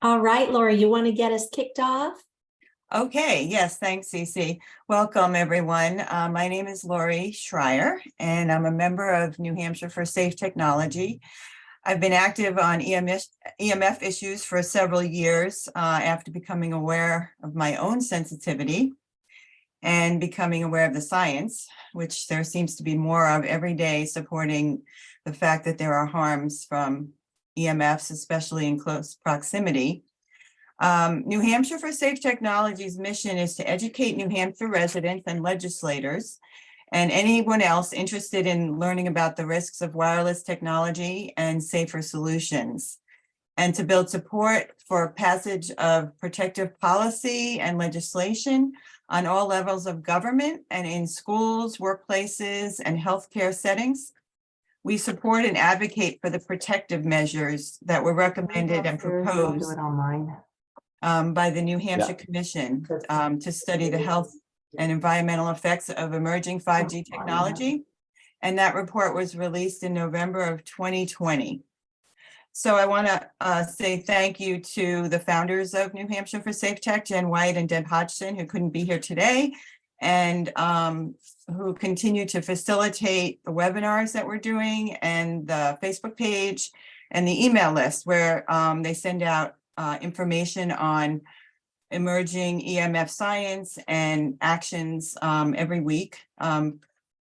All right, Laura, you want to get us kicked off? Okay, yes, thanks, Cece. Welcome, everyone. My name is Lori Schreier, and I'm a member of New Hampshire for Safe Technology. I've been active on EMF issues for several years after becoming aware of my own sensitivity and becoming aware of the science, which there seems to be more of every day, supporting the fact that there are harms from EMFs, especially in close proximity. New Hampshire for Safe Technology's mission is to educate New Hampshire residents and legislators and anyone else interested in learning about the risks of wireless technology and safer solutions, and to build support for passage of protective policy and legislation on all levels of government and in schools, workplaces, and healthcare settings. We support and advocate for the protective measures that were recommended and proposed by the New Hampshire Commission to study the health and environmental effects of emerging 5G technology. And that report was released in November of 2020. So I want to say thank you to the founders of New Hampshire for Safe Tech, Jen White and Deb Hodgson, who couldn't be here today, and who continue to facilitate the webinars that we're doing and the Facebook page and the email list where they send out information on emerging EMF science and actions every week,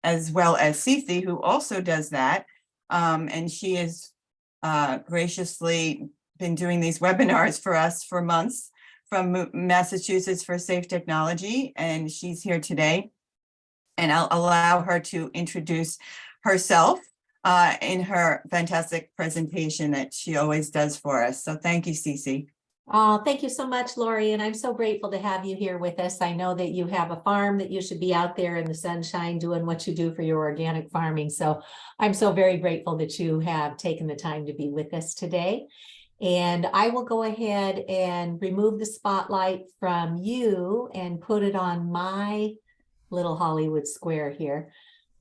as well as Cece, who also does that. And she has graciously been doing these webinars for us for months from Massachusetts for Safe Technology, and she's here today. And I'll allow her to introduce herself in her fantastic presentation that she always does for us. So thank you, Cece. Oh, thank you so much, Lori. And I'm so grateful to have you here with us. I know that you have a farm that you should be out there in the sunshine doing what you do for your organic farming. So I'm so very grateful that you have taken the time to be with us today. And I will go ahead and remove the spotlight from you and put it on my little Hollywood square here.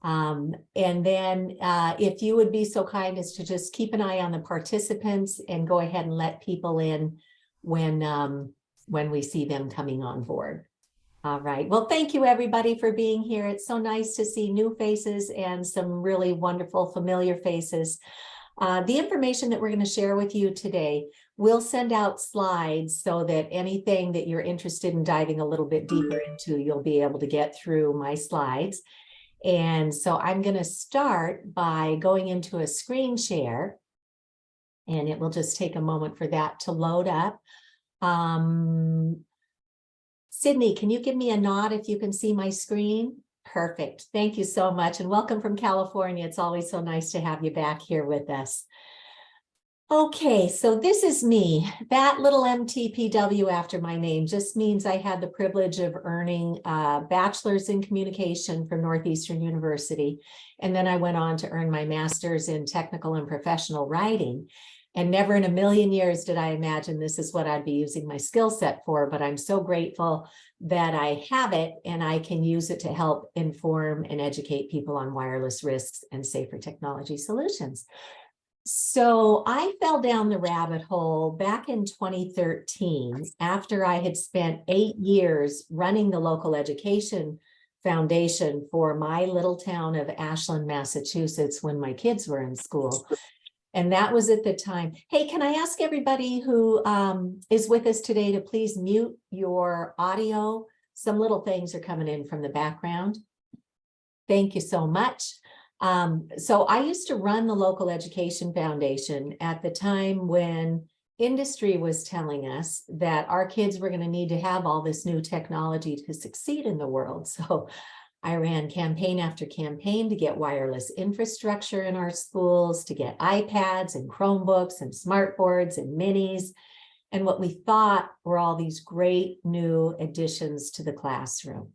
And then if you would be so kind as to just keep an eye on the participants and go ahead and let people in when we see them coming on board. All right. Well, thank you, everybody, for being here. It's so nice to see new faces and some really wonderful, familiar faces. The information that we're going to share with you today, we'll send out slides so that anything that you're interested in diving a little bit deeper into, you'll be able to get through my slides. And so I'm going to start by going into a screen share, and it will just take a moment for that to load up. Sydney, can you give me a nod if you can see my screen? Perfect. Thank you so much. And welcome from California. It's always so nice to have you back here with us. Okay, so this is me. That little MTPW after my name just means I had the privilege of earning a bachelor's in communication from Northeastern University. And then I went on to earn my master's in technical and professional writing. And never in a million years did I imagine this is what I'd be using my skill set for, but I'm so grateful that I have it and I can use it to help inform and educate people on wireless risks and safer technology solutions. So I fell down the rabbit hole back in 2013 after I had spent 8 years running the local education foundation for my little town of Ashland, Massachusetts, when my kids were in school. And that was at the time. Hey, can I ask everybody who is with us today to please mute your audio? Some little things are coming in from the background. Thank you so much. So I used to run the local education foundation at the time when industry was telling us that our kids were going to need to have all this new technology to succeed in the world. So I ran campaign after campaign to get wireless infrastructure in our schools, to get iPads and Chromebooks and smartboards and minis, and what we thought were all these great new additions to the classroom.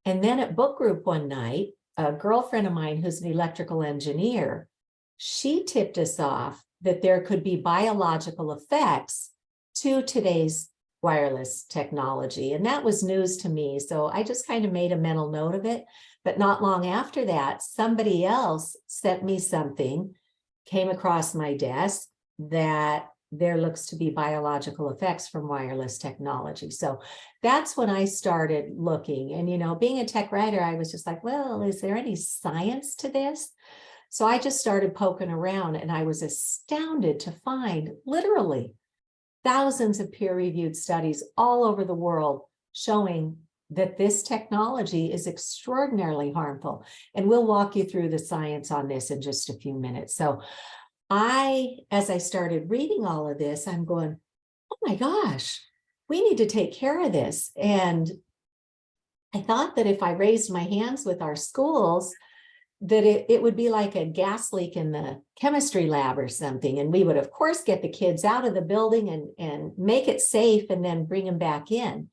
And then at book group one night, a girlfriend of mine who's an electrical engineer, she tipped us off that there could be biological effects to today's wireless technology. And that was news to me. So I just kind of made a mental note of it. But not long after that, somebody else sent me something, came across my desk that there looks to be biological effects from wireless technology. So that's when I started looking. And, you know, being a tech writer, I was just like, well, is there any science to this? So I just started poking around, and I was astounded to find literally thousands of peer-reviewed studies all over the world showing that this technology is extraordinarily harmful. And we'll walk you through the science on this in just a few minutes. So as I started reading all of this, I'm going, oh my gosh, we need to take care of this. And I thought that if I raised my hands with our schools, that it would be like a gas leak in the chemistry lab or something. And we would, of course, get the kids out of the building and make it safe and then bring them back in.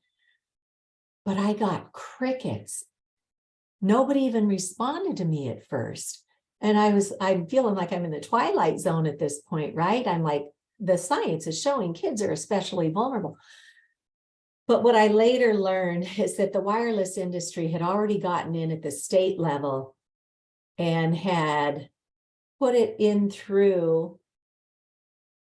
But I got crickets. Nobody even responded to me at first. And I'm feeling like I'm in the twilight zone at this point, right? I'm like, the science is showing kids are especially vulnerable. But what I later learned is that the wireless industry had already gotten in at the state level and had put it in through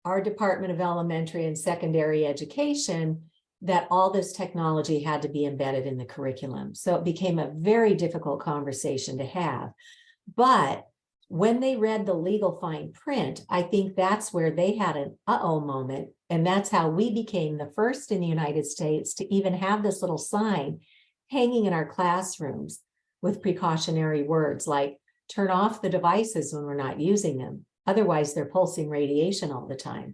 our Department of Elementary and Secondary Education that all this technology had to be embedded in the curriculum. So it became a very difficult conversation to have. But when they read the legal fine print, I think that's where they had an uh-oh moment. And that's how we became the first in the United States to even have this little sign hanging in our classrooms with precautionary words like, turn off the devices when we're not using them. Otherwise, they're pulsing radiation all the time.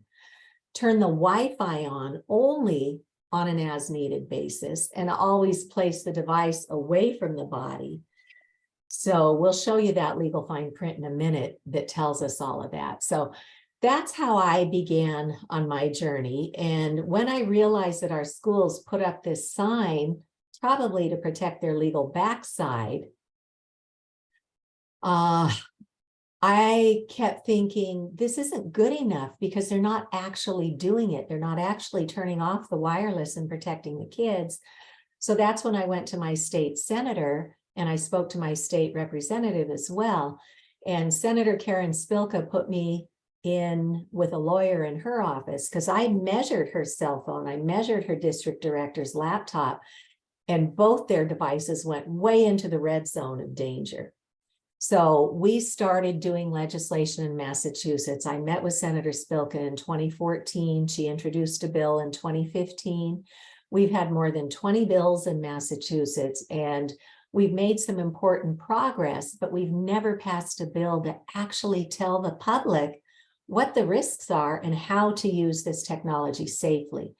Turn the Wi-Fi on only on an as-needed basis, and always place the device away from the body. So we'll show you that legal fine print in a minute that tells us all of that. So that's how I began on my journey. And when I realized that our schools put up this sign, probably to protect their legal backside, I kept thinking, this isn't good enough because they're not actually doing it. They're not actually turning off the wireless and protecting the kids. So that's when I went to my state senator and I spoke to my state representative as well. And Senator Karen Spilka put me in with a lawyer in her office because I measured her cell phone. I measured her district director's laptop, and both their devices went way into the red zone of danger. So we started doing legislation in Massachusetts. I met with Senator Spilka in 2014. She introduced a bill in 2015. We've had more than 20 bills in Massachusetts, and we've made some important progress, but we've never passed a bill to actually tell the public what the risks are and how to use this technology safely.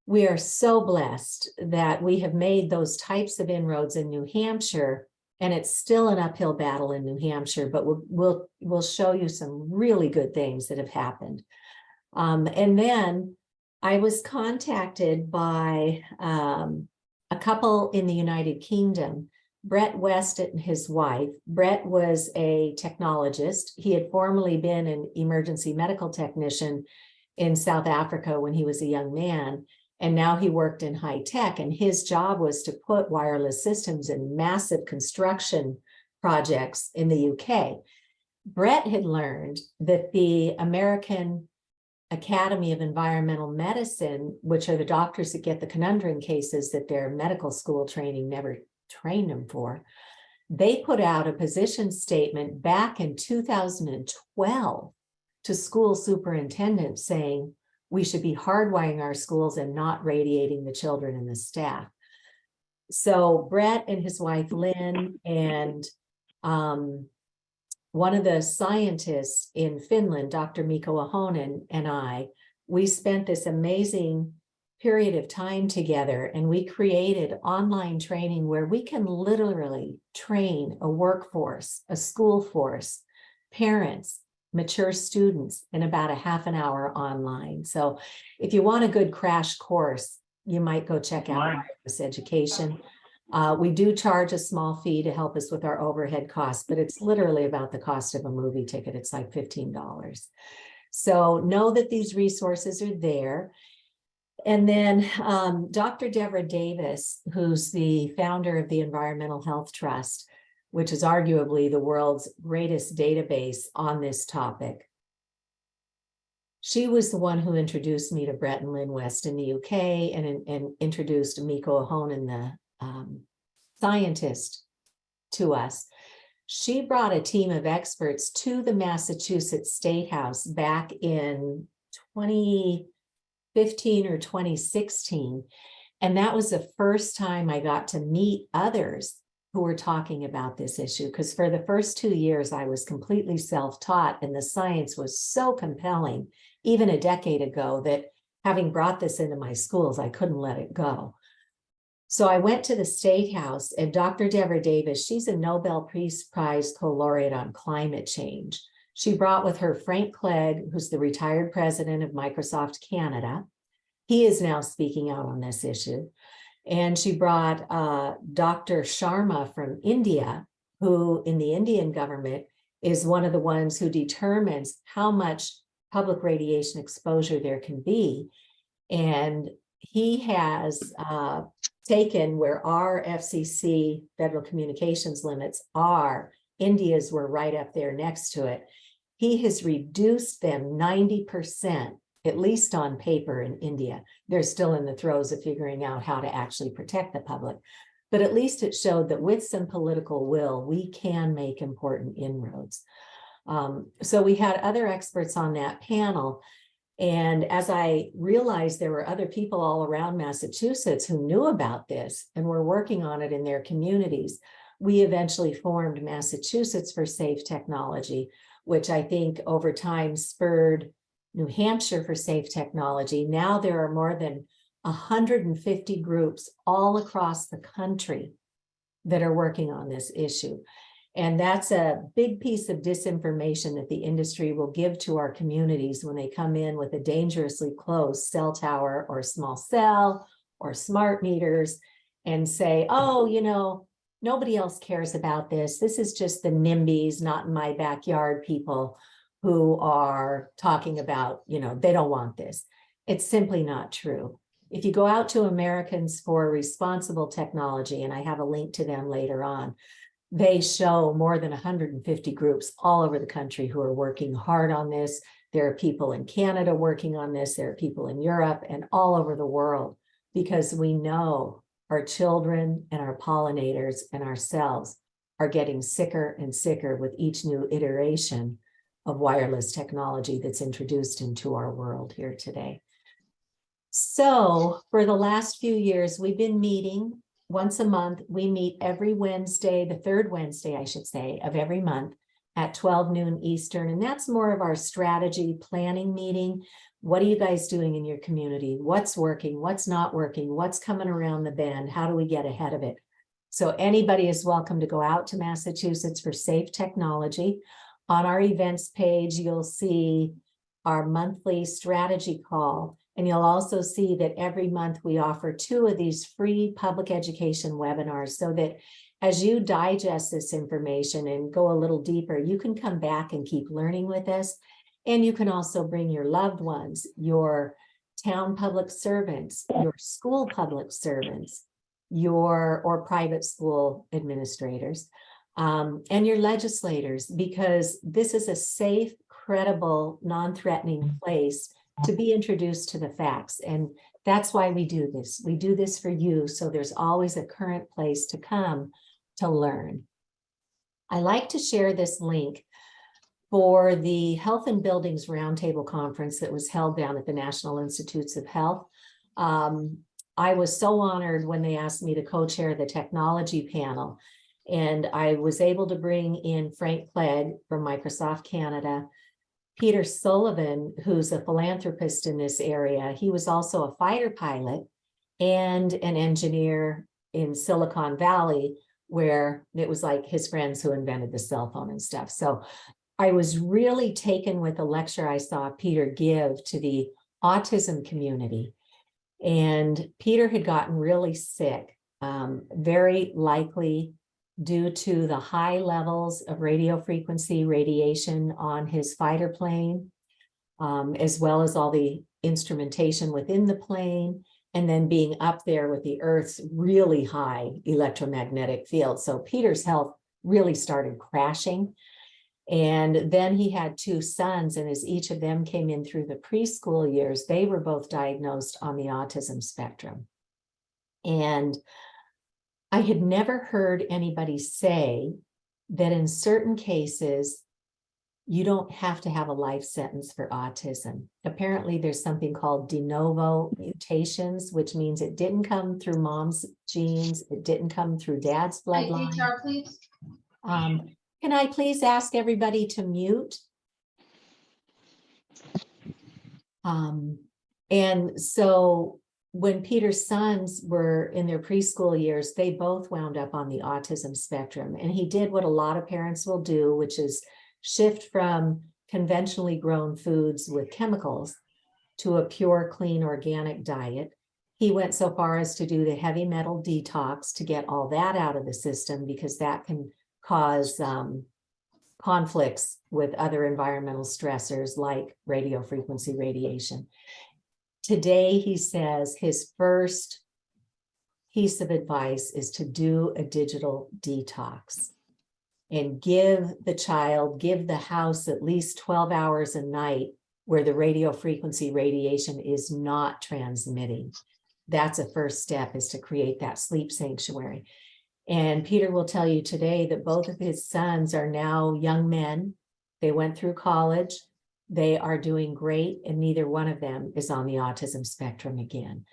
We are so blessed that we have made those types of inroads in New Hampshire. And it's still an uphill battle in New Hampshire, but we'll show you some really good things that have happened. And then I was contacted by a couple in the United Kingdom, Brett West and his wife. Brett was a technologist. He had formerly been an emergency medical technician in South Africa when he was a young man. And now he worked in high tech, and his job was to put wireless systems in massive construction projects in the UK. Brett had learned that the American Academy of Environmental Medicine, which are the doctors that get the conundrum cases that their medical school training never trained them for, they put out a position statement back in 2012 to school superintendents saying, we should be hardwiring our schools and not radiating the children and the staff. So Brett and his wife, Lynn, and one of the scientists in Finland, Dr. Mikko Ahonen, and we spent this amazing period of time together, and we created online training where we can literally train a workforce, a school force, parents, mature students in about a half an hour online. So if you want a good crash course, you might go check out wireless education. We do charge a small fee to help us with our overhead costs, but it's literally about the cost of a movie ticket. It's like $15. So know that these resources are there. And then Dr. Deborah Davis, who's the founder of the Environmental Health Trust, which is arguably the world's greatest database on this topic. She was the one who introduced me to Brett and Lynn West in the UK and introduced Miko Ahonen, the scientist, to us. She brought a team of experts to the Massachusetts State House back in 2015 or 2016. And that was the first time I got to meet others who were talking about this issue, because for the first 2 years, I was completely self-taught, and the science was so compelling, even a decade ago, that having brought this into my schools, I couldn't let it go. So I went to the State House, and Dr. Deborah Davis, she's a Nobel Peace Prize co-laureate on climate change. She brought with her Frank Clegg, who's the retired president of Microsoft Canada. He is now speaking out on this issue. And she brought Dr. Sharma from India, who in the Indian government is one of the ones who determines how much public radiation exposure there can be. And he has taken where our FCC, Federal Communications limits, are, India's were right up there next to it. He has reduced them 90%. At least on paper in India. They're still in the throes of figuring out how to actually protect the public. But at least it showed that with some political will, we can make important inroads. So we had other experts on that panel. And as I realized there were other people all around Massachusetts who knew about this and were working on it in their communities, we eventually formed Massachusetts for Safe Technology, which I think over time spurred New Hampshire for Safe Technology. Now there are more than 150 groups all across the country that are working on this issue. And that's a big piece of disinformation that the industry will give to our communities when they come in with a dangerously close cell tower or small cell or smart meters and say, oh, you know, nobody else cares about this. This is just the NIMBYs, not in my backyard people who are talking about, you know, they don't want this. It's simply not true. If you go out to Americans for Responsible Technology, and I have a link to them later on, they show more than 150 groups all over the country who are working hard on this. There are people in Canada working on this. There are people in Europe and all over the world, because we know our children and our pollinators and ourselves are getting sicker and sicker with each new iteration of wireless technology that's introduced into our world here today. So for the last few years, we've been meeting once a month. We meet every Wednesday, the third Wednesday, I should say, of every month at 12 noon Eastern. And that's more of our strategy planning meeting. What are you guys doing in your community? What's working? What's not working? What's coming around the bend? How do we get ahead of it? So anybody is welcome to go out to Massachusetts for Safe Technology. On our events page, you'll see our monthly strategy call, and you'll also see that every month we offer 2 of these free public education webinars, so that as you digest this information and go a little deeper, you can come back and keep learning with us. And you can also bring your loved ones, your town public servants, your school public servants, or private school administrators. And your legislators, because this is a safe, credible, non-threatening place to be introduced to the facts. And that's why we do this. We do this for you, so there's always a current place to come to learn. I like to share this link for the Health and Buildings Roundtable Conference that was held down at the National Institutes of Health. I was so honored when they asked me to co-chair the technology panel. And I was able to bring in Frank Clegg from Microsoft Canada, Peter Sullivan, who's a philanthropist in this area. He was also a fighter pilot and an engineer in Silicon Valley, where it was like his friends who invented the cell phone and stuff. So I was really taken with the lecture I saw Peter give to the autism community. And Peter had gotten really sick, very likely due to the high levels of radio frequency radiation on his fighter plane, as well as all the instrumentation within the plane, and then being up there with the Earth's really high electromagnetic field. So Peter's health really started crashing. And then he had two sons, and as each of them came in through the preschool years, they were both diagnosed on the autism spectrum. And I had never heard anybody say that in certain cases, you don't have to have a life sentence for autism. Apparently, there's something called de novo mutations, which means it didn't come through mom's genes, it didn't come through dad's bloodline. HR, please. Can I please ask everybody to mute? And so when Peter's sons were in their preschool years, they both wound up on the autism spectrum. And he did what a lot of parents will do, which is shift from conventionally grown foods with chemicals to a pure, clean, organic diet. He went so far as to do the heavy metal detox to get all that out of the system, because that can cause conflicts with other environmental stressors like radio frequency radiation. Today, he says his first piece of advice is to do a digital detox and give the house at least 12 hours a night where the radio frequency radiation is not transmitting. That's a first step, is to create that sleep sanctuary. And Peter will tell you today that both of his sons are now young men. They went through college. They are doing great, and neither one of them is on the autism spectrum again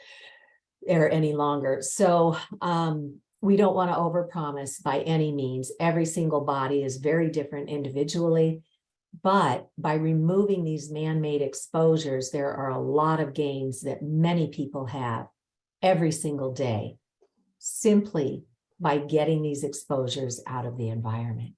or any longer. So we don't want to overpromise by any means. Every single body is very different individually, but by removing these man-made exposures, there are a lot of gains that many people have every single day, simply by getting these exposures out of the environment.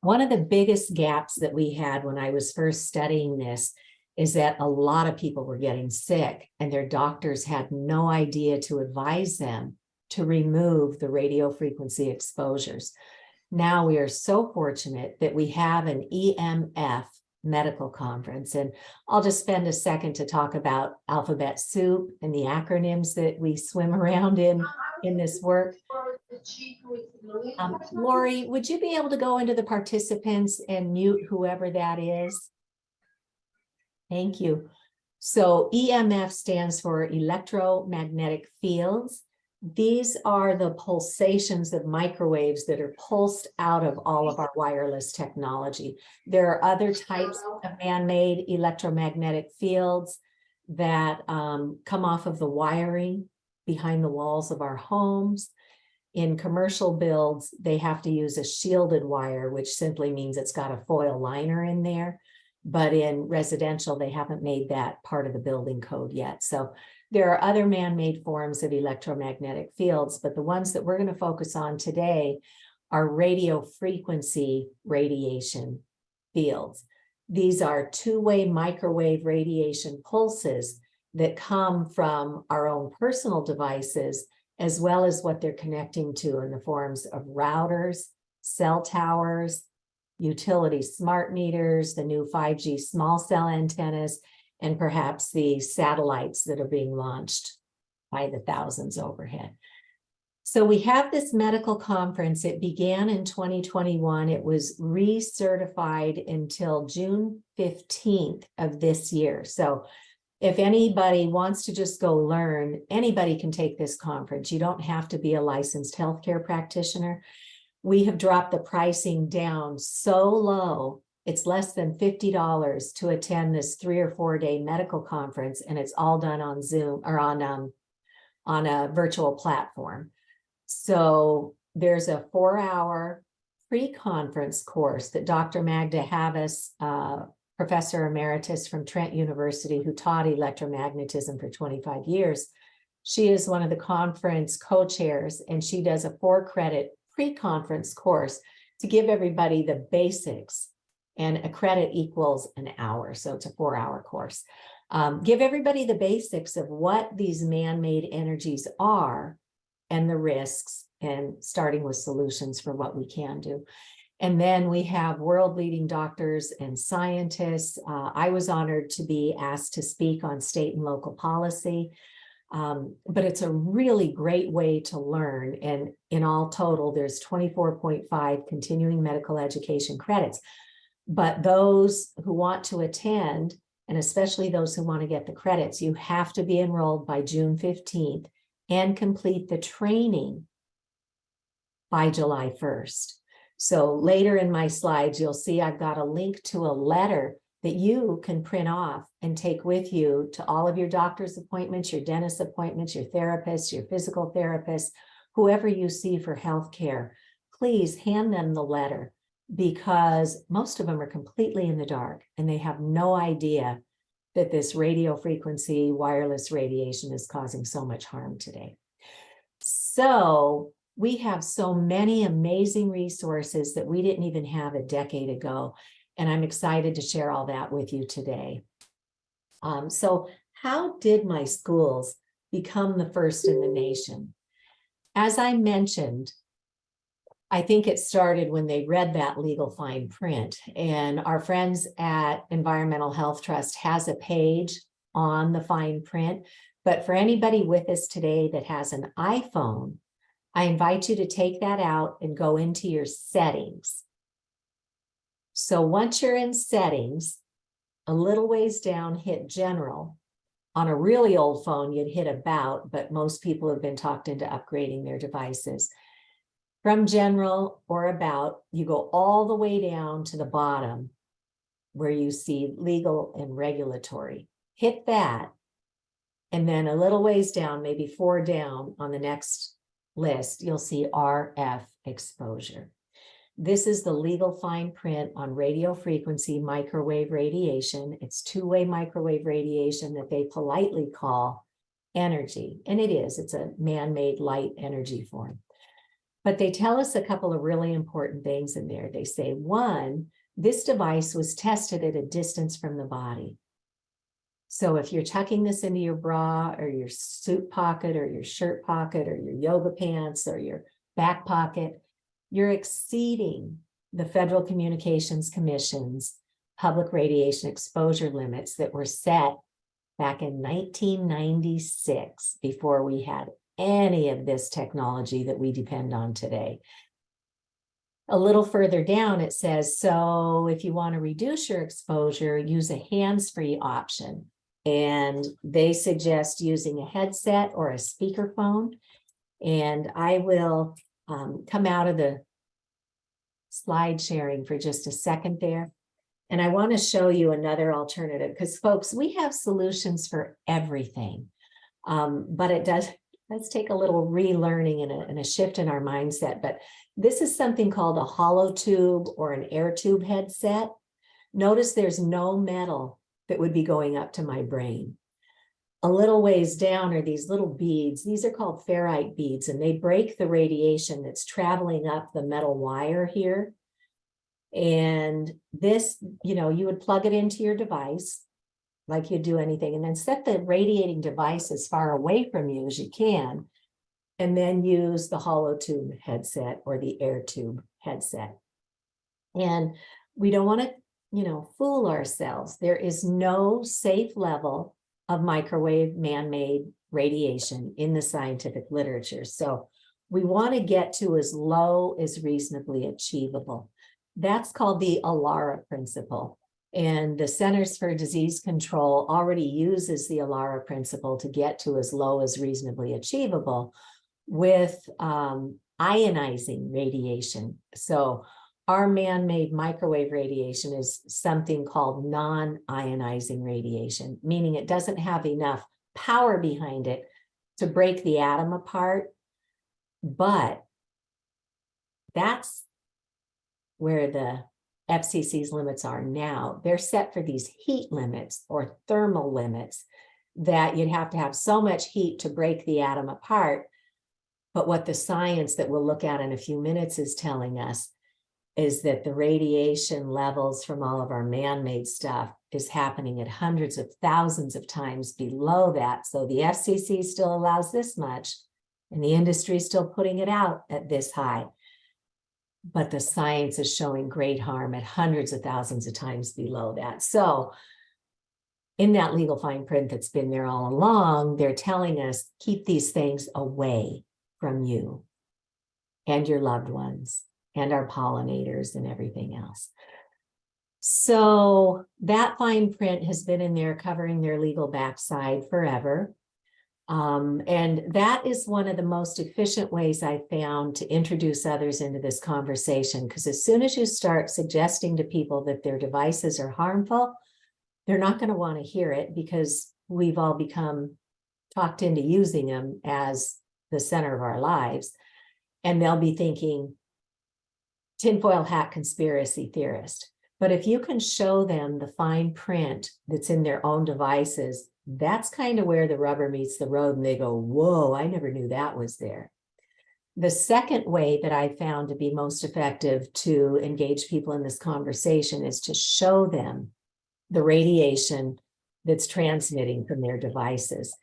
One of the biggest gaps that we had when I was first studying this is that a lot of people were getting sick and their doctors had no idea to advise them to remove the radio frequency exposures. Now we are so fortunate that we have an EMF medical conference, and I'll just spend a second to talk about alphabet soup and the acronyms that we swim around in this work. Lori, would you be able to go into the participants and mute whoever that is? Thank you. So EMF stands for electromagnetic fields. These are the pulsations of microwaves that are pulsed out of all of our wireless technology. There are other types of man-made electromagnetic fields that come off of the wiring behind the walls of our homes. In commercial builds, they have to use a shielded wire, which simply means it's got a foil liner in there. But in residential, they haven't made that part of the building code yet. So there are other man-made forms of electromagnetic fields, but the ones that we're going to focus on today are radio frequency radiation fields. These are two-way microwave radiation pulses that come from our own personal devices, as well as what they're connecting to in the forms of routers, cell towers, utility smart meters, the new 5G small cell antennas, and perhaps the satellites that are being launched by the thousands overhead. So we have this medical conference. It began in 2021. It was recertified until June 15th of this year. So if anybody wants to just go learn, anybody can take this conference. You don't have to be a licensed healthcare practitioner. We have dropped the pricing down so low, it's less than $50 to attend this 3 or 4 day medical conference, and it's all done on Zoom or on a virtual platform. So there's a 4-hour pre-conference course that Dr. Magda Havas, Professor Emeritus from Trent University, who taught electromagnetism for 25 years. She is one of the conference co-chairs, and she does a 4-credit pre-conference course to give everybody the basics, and a credit equals an hour. So it's a 4-hour course. Give everybody the basics of what these man-made energies are and the risks, and starting with solutions for what we can do. And then we have world-leading doctors and scientists. I was honored to be asked to speak on state and local policy. But it's a really great way to learn. And in all total, there's 24.5 continuing medical education credits. But those who want to attend, and especially those who want to get the credits, you have to be enrolled by June 15th and complete the training by July 1st. So later in my slides, you'll see I've got a link to a letter that you can print off and take with you to all of your doctor's appointments, your dentist appointments, your therapists, your physical therapists, whoever you see for healthcare. Please hand them the letter, because most of them are completely in the dark and they have no idea that this radio frequency wireless radiation is causing so much harm today. So we have so many amazing resources that we didn't even have a decade ago. And I'm excited to share all that with you today. So how did my schools become the first in the nation? As I mentioned, I think it started when they read that legal fine print, and our friends at Environmental Health Trust has a page on the fine print. But for anybody with us today that has an iPhone, I invite you to take that out and go into your settings. So once you're in settings, a little ways down, hit general. On a really old phone, you'd hit about, but most people have been talked into upgrading their devices. From general or about, you go all the way down to the bottom where you see legal and regulatory. Hit that. And then a little ways down, maybe 4 down on the next list, you'll see RF exposure. This is the legal fine print on radio frequency microwave radiation. It's two-way microwave radiation that they politely call energy. And it is, it's a man-made light energy form. But they tell us a couple of really important things in there. They say, one, this device was tested at a distance from the body. So if you're tucking this into your bra or your suit pocket or your shirt pocket or your yoga pants or your back pocket, you're exceeding the Federal Communications Commission's public radiation exposure limits that were set back in 1996, before we had any of this technology that we depend on today. A little further down, it says, so if you want to reduce your exposure, use a hands-free option. And they suggest using a headset or a speakerphone. And I will come out of the slide sharing for just a second there. And I want to show you another alternative, because folks, we have solutions for everything. But it does take a little relearning and a shift in our mindset. But this is something called a hollow tube or an air tube headset. Notice there's no metal that would be going up to my brain. A little ways down are these little beads. These are called ferrite beads, and they break the radiation that's traveling up the metal wire here. And this, you would plug it into your device like you'd do anything, and then set the radiating device as far away from you as you can, and then use the hollow tube headset or the air tube headset. And we don't want to, fool ourselves. There is no safe level of microwave man-made radiation in the scientific literature. So we want to get to as low as reasonably achievable. That's called the ALARA principle. And the Centers for Disease Control already uses the ALARA principle to get to as low as reasonably achievable with ionizing radiation. So our man-made microwave radiation is something called non-ionizing radiation, meaning it doesn't have enough power behind it to break the atom apart. But that's where the FCC's limits are now. They're set for these heat limits or thermal limits that you'd have to have so much heat to break the atom apart. But what the science that we'll look at in a few minutes is telling us is that the radiation levels from all of our man-made stuff is happening at hundreds of thousands of times below that. So the FCC still allows this much, and the industry is still putting it out at this high. But the science is showing great harm at hundreds of thousands of times below that. So in that legal fine print that's been there all along, they're telling us, keep these things away from you and your loved ones and our pollinators and everything else. So that fine print has been in there covering their legal backside forever. And that is one of the most efficient ways I found to introduce others into this conversation, because as soon as you start suggesting to people that their devices are harmful, they're not going to want to hear it, because we've all become talked into using them as the center of our lives. And they'll be thinking, tinfoil hat conspiracy theorist. But if you can show them the fine print that's in their own devices, that's kind of where the rubber meets the road, and they go, whoa, I never knew that was there. The second way that I found to be most effective to engage people in this conversation is to show them the radiation that's transmitting from their devices.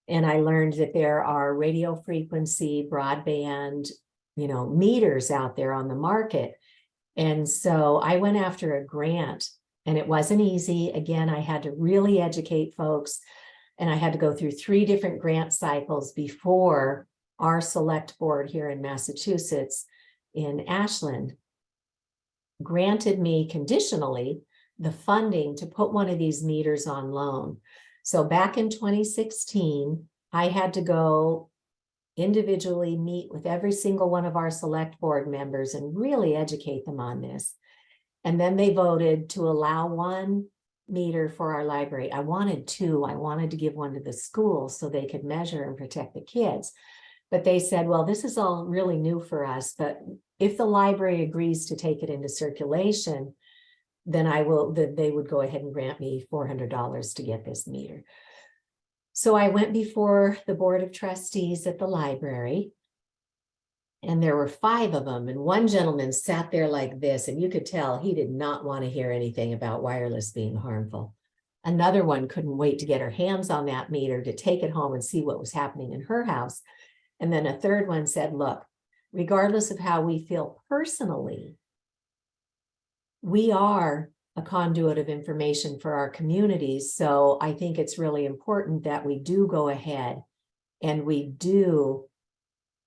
And I learned that there are radio frequency, broadband, meters out there on the market. And so I went after a grant, and it wasn't easy. Again, I had to really educate folks, and I had to go through 3 different grant cycles before our select board here in Massachusetts in Ashland granted me conditionally the funding to put one of these meters on loan. So back in 2016, I had to go individually meet with every single one of our select board members and really educate them on this. And then they voted to allow 1 meter for our library. I wanted 2. I wanted to give 1 to the school so they could measure and protect the kids. But they said, well, this is all really new for us, but if the library agrees to take it into circulation, then they would go ahead and grant me $400 to get this meter. So I went before the board of trustees at the library, and there were 5 of them. And one gentleman sat there like this, and you could tell he did not want to hear anything about wireless being harmful. Another one couldn't wait to get her hands on that meter to take it home and see what was happening in her house. And then a third one said, look, regardless of how we feel personally, we are a conduit of information for our communities. So I think it's really important that we do go ahead and we do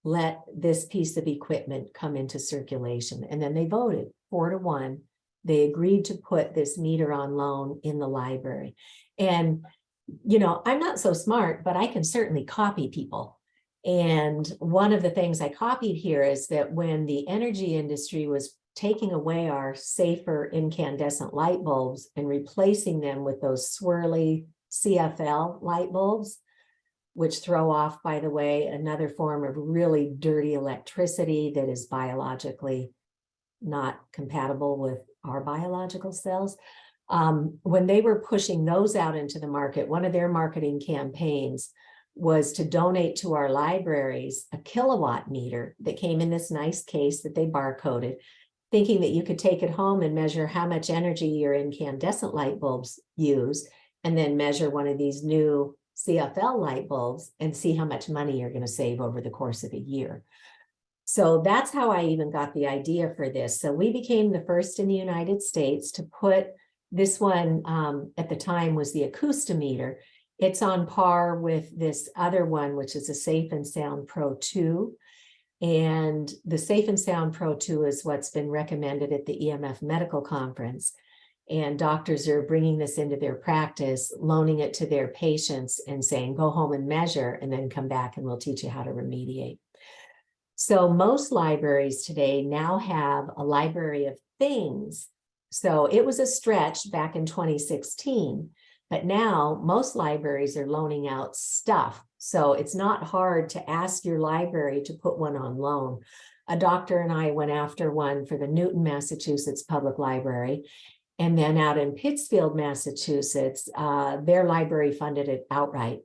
let this piece of equipment come into circulation. And then they voted 4-1. They agreed to put this meter on loan in the library. And, I'm not so smart, but I can certainly copy people. And one of the things I copied here is that when the energy industry was taking away our safer incandescent light bulbs and replacing them with those swirly CFL light bulbs, which throw off, by the way, another form of really dirty electricity that is biologically not compatible with our biological cells. When they were pushing those out into the market, one of their marketing campaigns was to donate to our libraries a kilowatt meter that came in this nice case that they barcoded, thinking that you could take it home and measure how much energy your incandescent light bulbs use, and then measure one of these new CFL light bulbs and see how much money you're going to save over the course of a year. So that's how I even got the idea for this. So we became the first in the United States to put this one, at the time was the Acoustimeter. It's on par with this other one, which is a Safe and Sound Pro 2. And the Safe and Sound Pro 2 is what's been recommended at the EMF Medical Conference. And doctors are bringing this into their practice, loaning it to their patients and saying, go home and measure, and then come back and we'll teach you how to remediate. So most libraries today now have a library of things. So it was a stretch back in 2016, but now most libraries are loaning out stuff. So it's not hard to ask your library to put one on loan. A doctor and I went after one for the Newton, Massachusetts Public Library. And then out in Pittsfield, Massachusetts, their library funded it outright.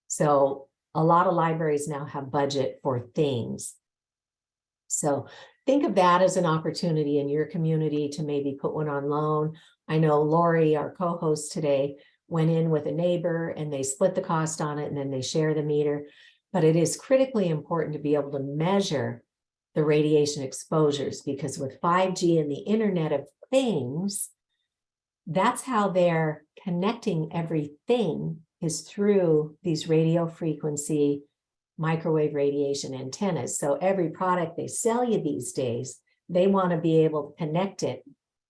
So a lot of libraries now have budget for things. So think of that as an opportunity in your community to maybe put one on loan. I know Lori, our co-host today, went in with a neighbor and they split the cost on it and then they share the meter. But it is critically important to be able to measure the radiation exposures, because with 5G and the Internet of Things, that's how they're connecting everything, is through these radio frequency microwave radiation antennas. So every product they sell you these days, they want to be able to connect it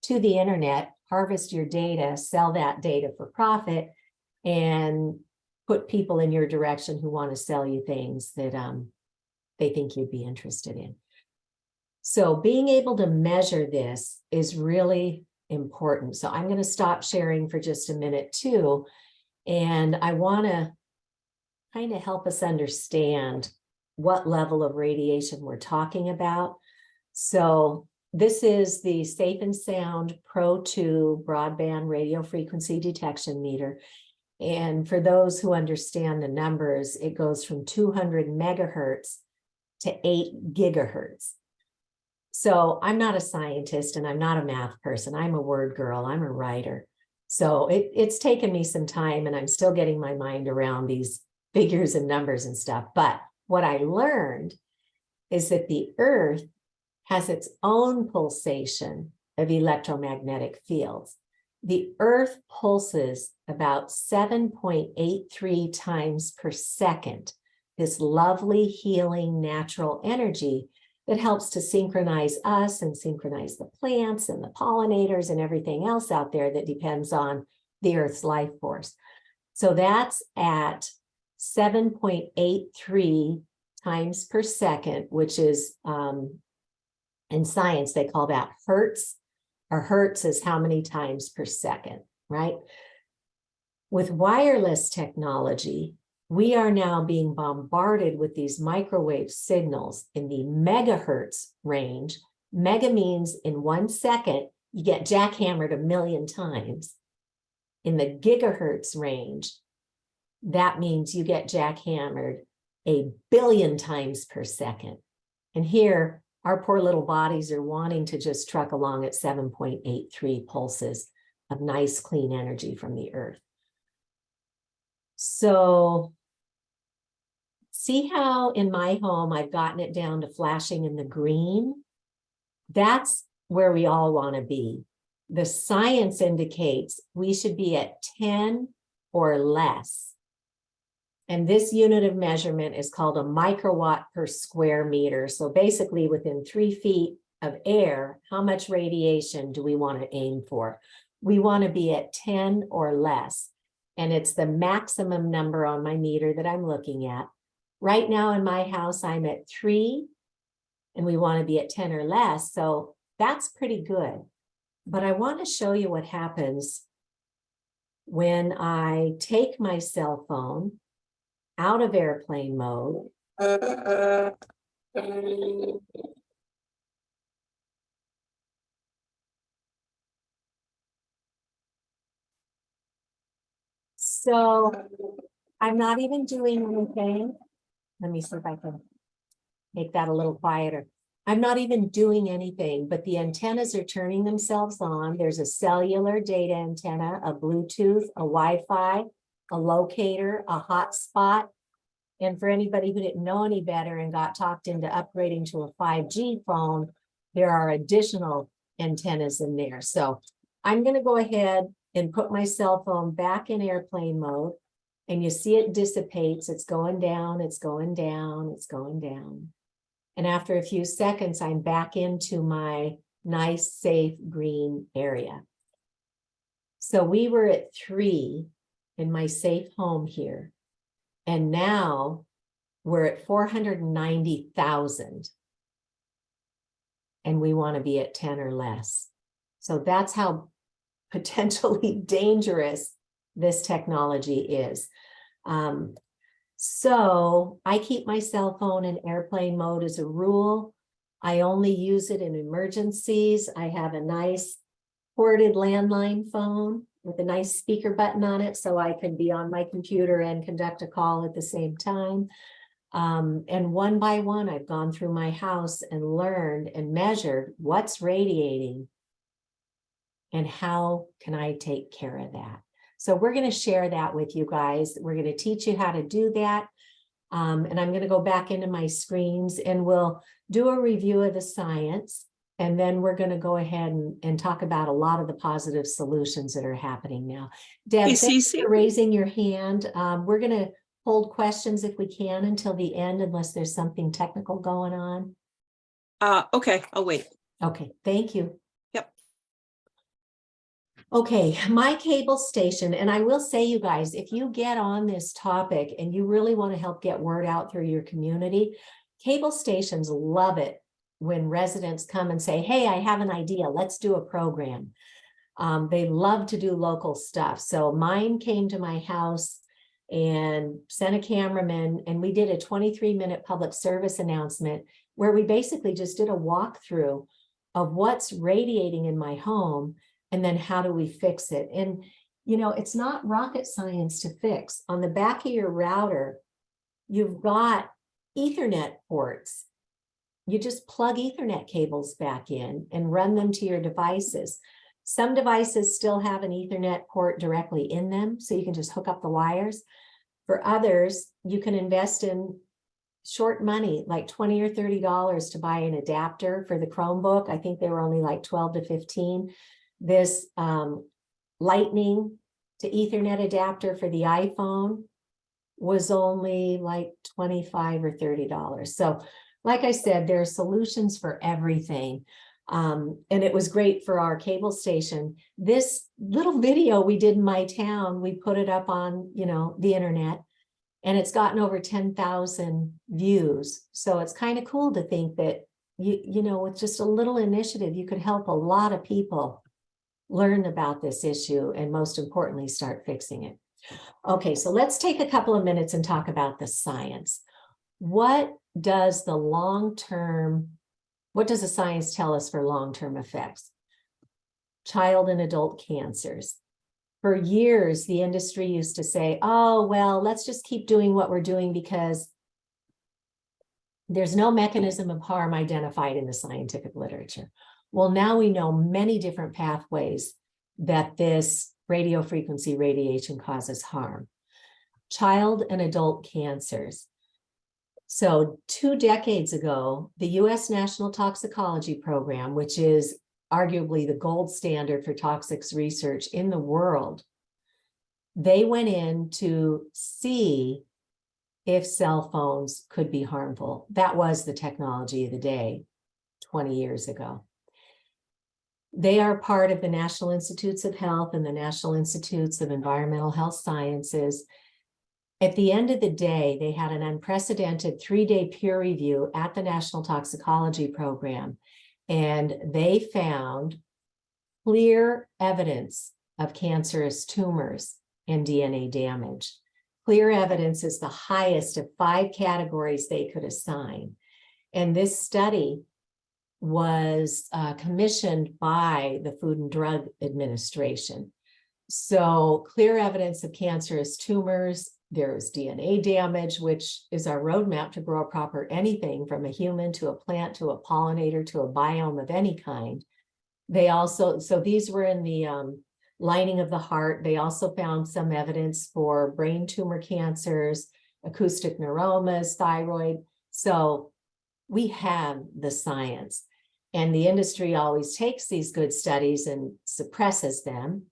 to the internet harvest your data, sell that data for profit, and put people in your direction who want to sell you things that they think you'd be interested in. So being able to measure this is really important. So I'm going to stop sharing for just a minute too. And I want to kind of help us understand what level of radiation we're talking about. So this is the Safe and Sound Pro 2 broadband radio frequency detection meter. And for those who understand the numbers, it goes from 200 megahertz to 8 gigahertz. So I'm not a scientist and I'm not a math person. I'm a word girl. I'm a writer. So it's taken me some time and I'm still getting my mind around these figures and numbers and stuff. But what I learned is that the Earth has its own pulsation of electromagnetic fields. The Earth pulses about 7.83 times per second, this lovely, healing, natural energy that helps to synchronize us and synchronize the plants and the pollinators and everything else out there that depends on the Earth's life force. So that's at 7.83 times per second, which is, in science, they call that hertz, or hertz is how many times per second, right? With wireless technology, we are now being bombarded with these microwave signals in the megahertz range. Mega means in 1 second, you get jackhammered 1,000,000 times. In the gigahertz range, that means you get jackhammered 1,000,000,000 times per second. And here, our poor little bodies are wanting to just truck along at 7.83 pulses of nice, clean energy from the Earth. So see how in my home, I've gotten it down to flashing in the green? That's where we all want to be. The science indicates we should be at 10 or less. And this unit of measurement is called a microwatt per square meter. So basically within 3 feet of air, how much radiation do we want to aim for? We want to be at 10 or less. And it's the maximum number on my meter that I'm looking at. Right now in my house, I'm at 3, and we want to be at 10 or less. So that's pretty good. But I want to show you what happens when I take my cell phone out of airplane mode. So I'm not even doing anything. Let me see if I can make that a little quieter. I'm not even doing anything, but the antennas are turning themselves on. There's a cellular data antenna, a Bluetooth, a Wi-Fi, a locator, a hotspot. And for anybody who didn't know any better and got talked into upgrading to a 5G phone, there are additional antennas in there. So I'm going to go ahead and put my cell phone back in airplane mode. And you see it dissipates. It's going down, it's going down, it's going down. And after a few seconds, I'm back into my nice, safe green area. So we were at 3 in my safe home here. And now we're at 490,000. And we want to be at 10 or less. So that's how potentially dangerous this technology is. So I keep my cell phone in airplane mode as a rule. I only use it in emergencies. I have a nice ported landline phone with a nice speaker button on it, so I can be on my computer and conduct a call at the same time. And one by one, I've gone through my house and learned and measured what's radiating and how can I take care of that. So we're going to share that with you guys. We're going to teach you how to do that. And I'm going to go back into my screens and we'll do a review of the science. And then we're going to go ahead and talk about a lot of the positive solutions that are happening now. Deb, Hey, thanks Cece. for raising your hand. We're going to hold questions if we can until the end, unless there's something technical going on. Okay, I'll wait. Okay, thank you. Yep. Okay, my cable station, and I will say, you guys, if you get on this topic and you really want to help get word out through your community, cable stations love it when residents come and say, hey, I have an idea, let's do a program. They love to do local stuff. So mine came to my house and sent a cameraman, and we did a 23-minute public service announcement where we basically just did a walkthrough of what's radiating in my home and then how do we fix it. And, you know, it's not rocket science to fix. On the back of your router, you've got Ethernet ports. You just plug Ethernet cables back in and run them to your devices. Some devices still have an Ethernet port directly in them, so you can just hook up the wires. For others, you can invest in short money, like $20 or $30 to buy an adapter for the Chromebook. I think they were only like 12 to 15. This Lightning to Ethernet adapter for the iPhone was only like $25 or $30. So like I said, there are solutions for everything. And it was great for our cable station. This little video we did in my town, we put it up on, you know, the internet, and it's gotten over 10,000 views. So it's kind of cool to think that, you know, with just a little initiative, you could help a lot of people learn about this issue and, most importantly, start fixing it. Okay, so let's take a couple of minutes and talk about the science. What does the science tell us for long-term effects? Child and adult cancers. For years, the industry used to say, oh, well, let's just keep doing what we're doing because there's no mechanism of harm identified in the scientific literature. Well, now we know many different pathways that this radio frequency radiation causes harm. Child and adult cancers. So 2 decades ago, the U.S. National Toxicology Program, which is arguably the gold standard for toxics research in the world, they went in to see if cell phones could be harmful. That was the technology of the day 20 years ago. They are part of the National Institutes of Health and the National Institutes of Environmental Health Sciences. At the end of the day, they had an unprecedented 3-day peer review at the National Toxicology Program, and they found clear evidence of cancerous tumors and DNA damage. Clear evidence is the highest of 5 categories they could assign. And this study was commissioned by the Food and Drug Administration. So clear evidence of cancerous tumors. There's DNA damage, which is our roadmap to grow proper anything from a human to a plant to a pollinator to a biome of any kind. They also, so these were in the lining of the heart. They also found some evidence for brain tumor cancers, acoustic neuromas, thyroid. So we have the science, and the industry always takes these good studies and suppresses them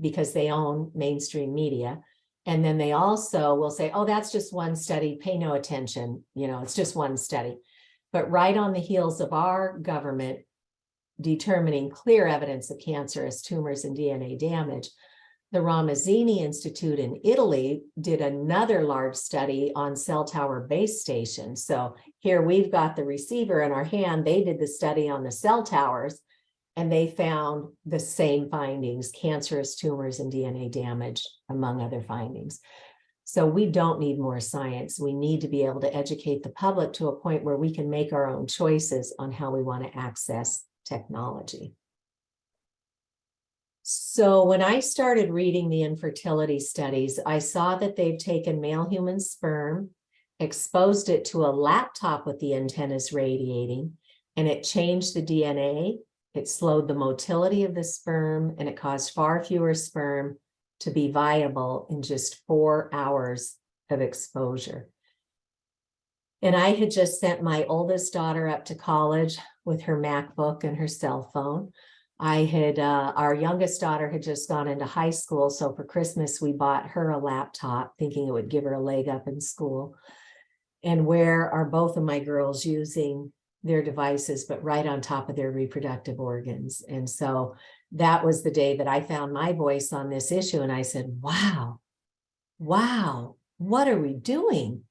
because they own mainstream media. And then they also will say, oh, that's just one study, pay no attention, you know, it's just one study. But right on the heels of our government determining clear evidence of cancerous tumors and DNA damage, the Ramazzini Institute in Italy did another large study on cell tower base stations. So here we've got the receiver in our hand. They did the study on the cell towers, and they found the same findings, cancerous tumors and DNA damage, among other findings. So we don't need more science. We need to be able to educate the public to a point where we can make our own choices on how we want to access technology. So when I started reading the infertility studies, I saw that they've taken male human sperm, exposed it to a laptop with the antennas radiating, and it changed the DNA. It slowed the motility of the sperm, and it caused far fewer sperm to be viable in just 4 hours of exposure. And I had just sent my oldest daughter up to college with her MacBook and her cell phone. Our youngest daughter had just gone into high school. So for Christmas, we bought her a laptop thinking it would give her a leg up in school. And where are both of my girls using their devices, but right on top of their reproductive organs? And so that was the day that I found my voice on this issue. And I said, wow, what are we doing?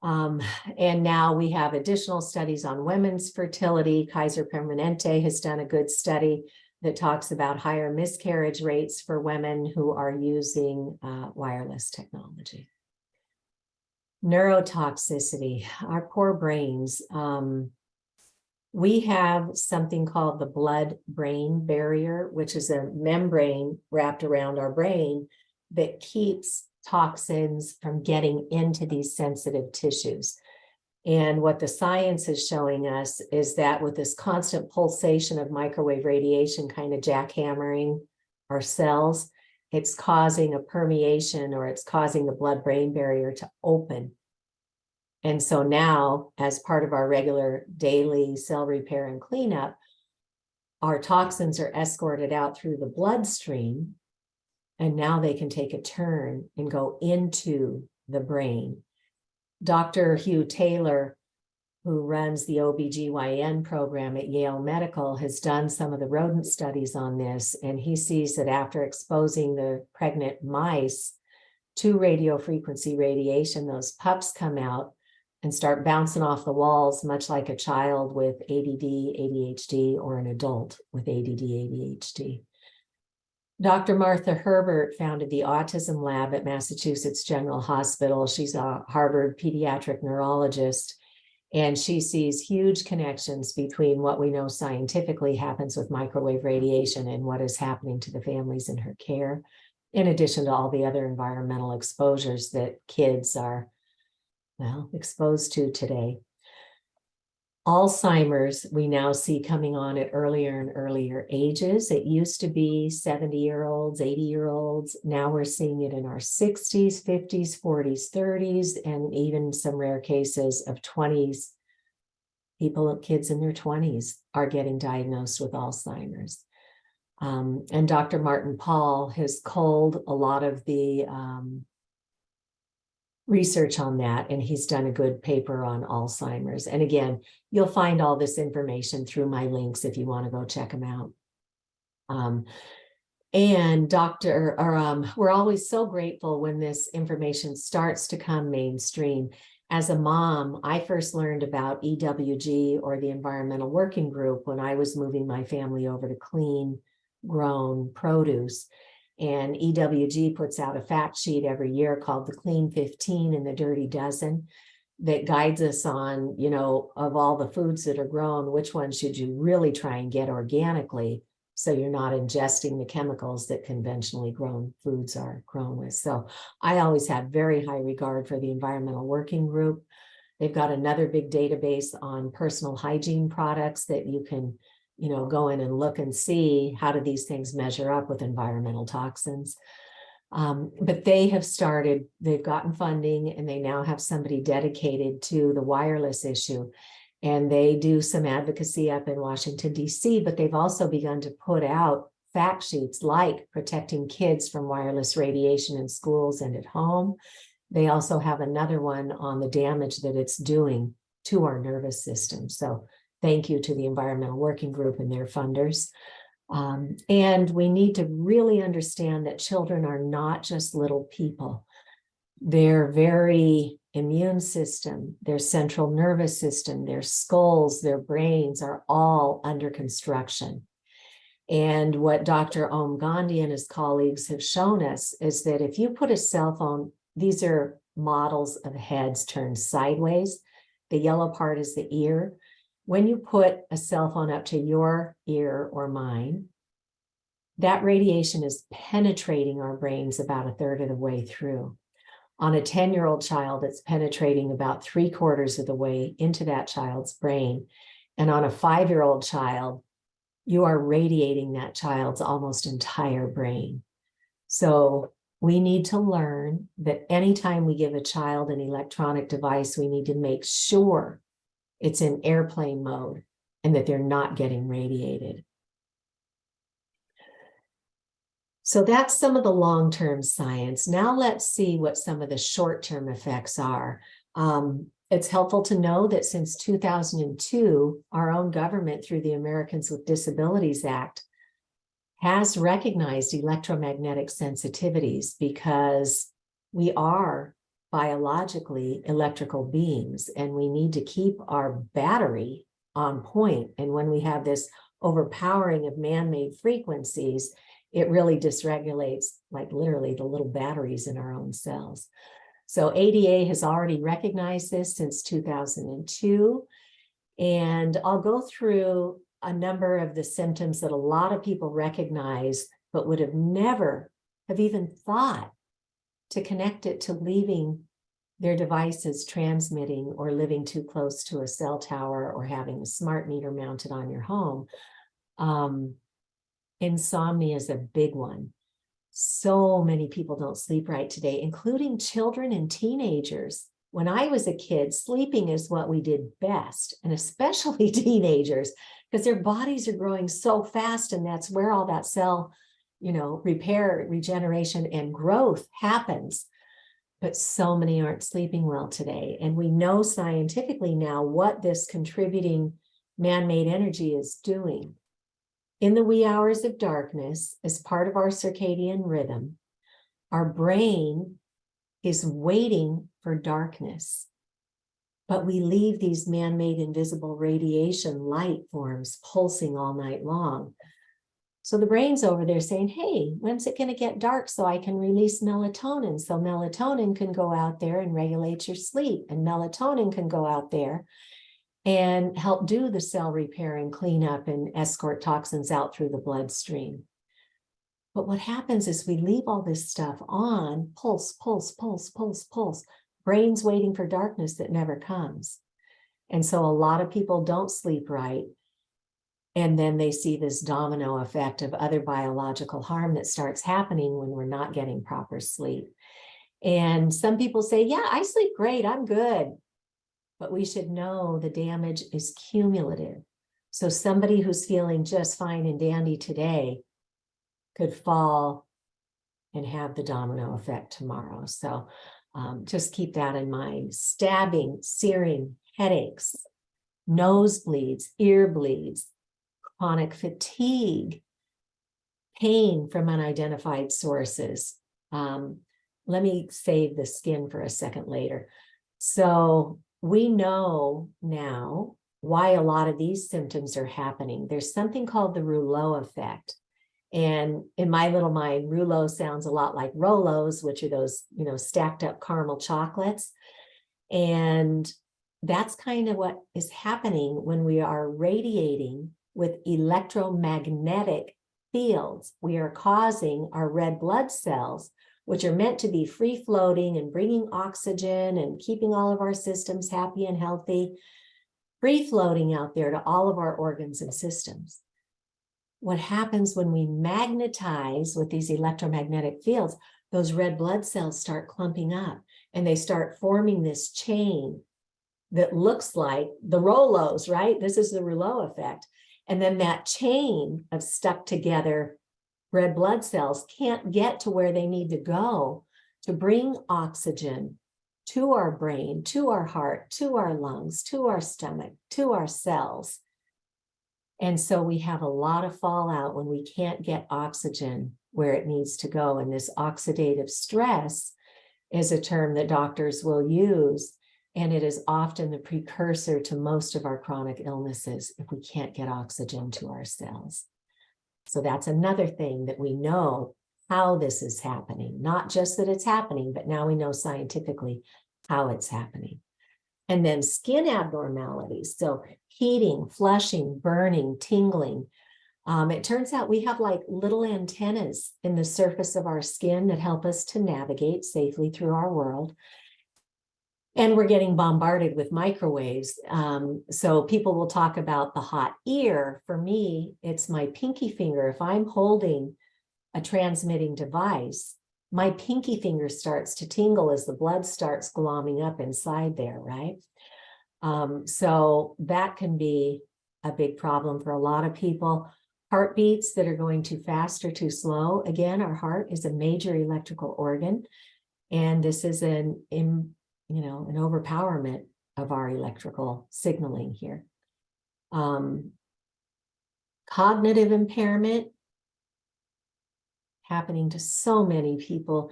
And now we have additional studies on women's fertility. Kaiser Permanente has done a good study that talks about higher miscarriage rates for women who are using wireless technology. Neurotoxicity, our poor brains. We have something called the blood-brain barrier, which is a membrane wrapped around our brain that keeps toxins from getting into these sensitive tissues. And what the science is showing us is that with this constant pulsation of microwave radiation kind of jackhammering our cells, it's causing a permeation, or it's causing the blood-brain barrier to open. And so now, as part of our regular daily cell repair and cleanup, our toxins are escorted out through the bloodstream, and now they can take a turn and go into the brain. Dr. Hugh Taylor, who runs the OBGYN program at Yale Medical, has done some of the rodent studies on this, and he sees that after exposing the pregnant mice to radiofrequency radiation, those pups come out and start bouncing off the walls, much like a child with ADD, ADHD, or an adult with ADD, ADHD. Dr. Martha Herbert founded the Autism Lab at Massachusetts General Hospital. She's a Harvard pediatric neurologist, and she sees huge connections between what we know scientifically happens with microwave radiation and what is happening to the families in her care, in addition to all the other environmental exposures that kids are, well, exposed to today. Alzheimer's, we now see coming on at earlier and earlier ages. It used to be 70-year-olds, 80-year-olds. Now we're seeing it in our 60s, 50s, 40s, 30s, and even some rare cases of 20s. Kids in their 20s are getting diagnosed with Alzheimer's. And Dr. Martin Pall has culled a lot of the research on that, and he's done a good paper on Alzheimer's. And again, you'll find all this information through my links if you want to go check them out. And we're always so grateful when this information starts to come mainstream. As a mom, I first learned about EWG, or the Environmental Working Group, when I was moving my family over to clean grown produce. And EWG puts out a fact sheet every year called the Clean 15 and the Dirty Dozen that guides us on, you know, of all the foods that are grown, which ones should you really try and get organically, so you're not ingesting the chemicals that conventionally grown foods are grown with. So I always have very high regard for the Environmental Working Group. They've got another big database on personal hygiene products that you can, you know, go in and look and see how do these things measure up with environmental toxins. But they've gotten funding, and they now have somebody dedicated to the wireless issue. And they do some advocacy up in Washington, D.C., but they've also begun to put out fact sheets like protecting kids from wireless radiation in schools and at home. They also have another one on the damage that it's doing to our nervous system. So thank you to the Environmental Working Group and their funders. And we need to really understand that children are not just little people. Their very immune system, their central nervous system, their skulls, their brains are all under construction. And what Dr. Om Gandhi and his colleagues have shown us is that if you put a cell phone, these are models of heads turned sideways. The yellow part is the ear. When you put a cell phone up to your ear or mine, that radiation is penetrating our brains about a third of the way through. On a 10-year-old child, it's penetrating about 3/4 of the way into that child's brain. And on a 5-year-old child, you are radiating that child's almost entire brain. So we need to learn that anytime we give a child an electronic device, we need to make sure it's in airplane mode and that they're not getting radiated. So that's some of the long-term science. Now let's see what some of the short-term effects are. It's helpful to know that since 2002, our own government, through the Americans with Disabilities Act, has recognized electromagnetic sensitivities because we are biologically electrical beings and we need to keep our battery on point. And when we have this overpowering of man-made frequencies, it really dysregulates, like literally the little batteries in our own cells. So ADA has already recognized this since 2002. And I'll go through a number of the symptoms that a lot of people recognize, but would have never have even thought to connect it to leaving their devices transmitting or living too close to a cell tower or having a smart meter mounted on your home. Insomnia is a big one. So many people don't sleep right today, including children and teenagers. When I was a kid, sleeping is what we did best, and especially teenagers, because their bodies are growing so fast, and that's where all that cell, repair, regeneration, and growth happens. But so many aren't sleeping well today. And we know scientifically now what this contributing man-made energy is doing. In the wee hours of darkness, as part of our circadian rhythm, our brain is waiting for darkness. But we leave these man-made invisible radiation light forms pulsing all night long. So the brain's over there saying, hey, when's it going to get dark so I can release melatonin? So melatonin can go out there and regulate your sleep. And melatonin can go out there and help do the cell repair and clean up and escort toxins out through the bloodstream. But what happens is we leave all this stuff on, pulse, pulse, pulse, pulse, pulse. Brain's waiting for darkness that never comes. And so a lot of people don't sleep right. And then they see this domino effect of other biological harm that starts happening when we're not getting proper sleep. And some people say, yeah, I sleep great, I'm good. But we should know the damage is cumulative. So somebody who's feeling just fine and dandy today could fall and have the domino effect tomorrow. So just keep that in mind. Stabbing, searing, headaches, nosebleeds, ear bleeds, chronic fatigue, pain from unidentified sources. Let me save the skin for a second later. So we know now why a lot of these symptoms are happening. There's something called the rouleau effect. And in my little mind, rouleau sounds a lot like Rolos, which are those, stacked up caramel chocolates. And that's kind of what is happening when we are radiating with electromagnetic fields. We are causing our red blood cells, which are meant to be free floating and bringing oxygen and keeping all of our systems happy and healthy, free floating out there to all of our organs and systems. What happens when we magnetize with these electromagnetic fields, those red blood cells start clumping up and they start forming this chain that looks like the Rolos, right? This is the rouleau effect. And then that chain of stuck together red blood cells can't get to where they need to go to bring oxygen to our brain, to our heart, to our lungs, to our stomach, to our cells. And so we have a lot of fallout when we can't get oxygen where it needs to go. And this oxidative stress is a term that doctors will use. And it is often the precursor to most of our chronic illnesses if we can't get oxygen to our cells. So that's another thing that we know how this is happening, not just that it's happening, but now we know scientifically how it's happening. And then skin abnormalities. So heating, flushing, burning, tingling. It turns out we have like little antennas in the surface of our skin that help us to navigate safely through our world. And we're getting bombarded with microwaves. So people will talk about the hot ear. For me, it's my pinky finger. If I'm holding a transmitting device, my pinky finger starts to tingle as the blood starts glomming up inside there, right? So that can be a big problem for a lot of people. Heartbeats that are going too fast or too slow. Again, our heart is a major electrical organ, and this is an overpowerment of our electrical signaling here. Cognitive impairment. happening to so many people.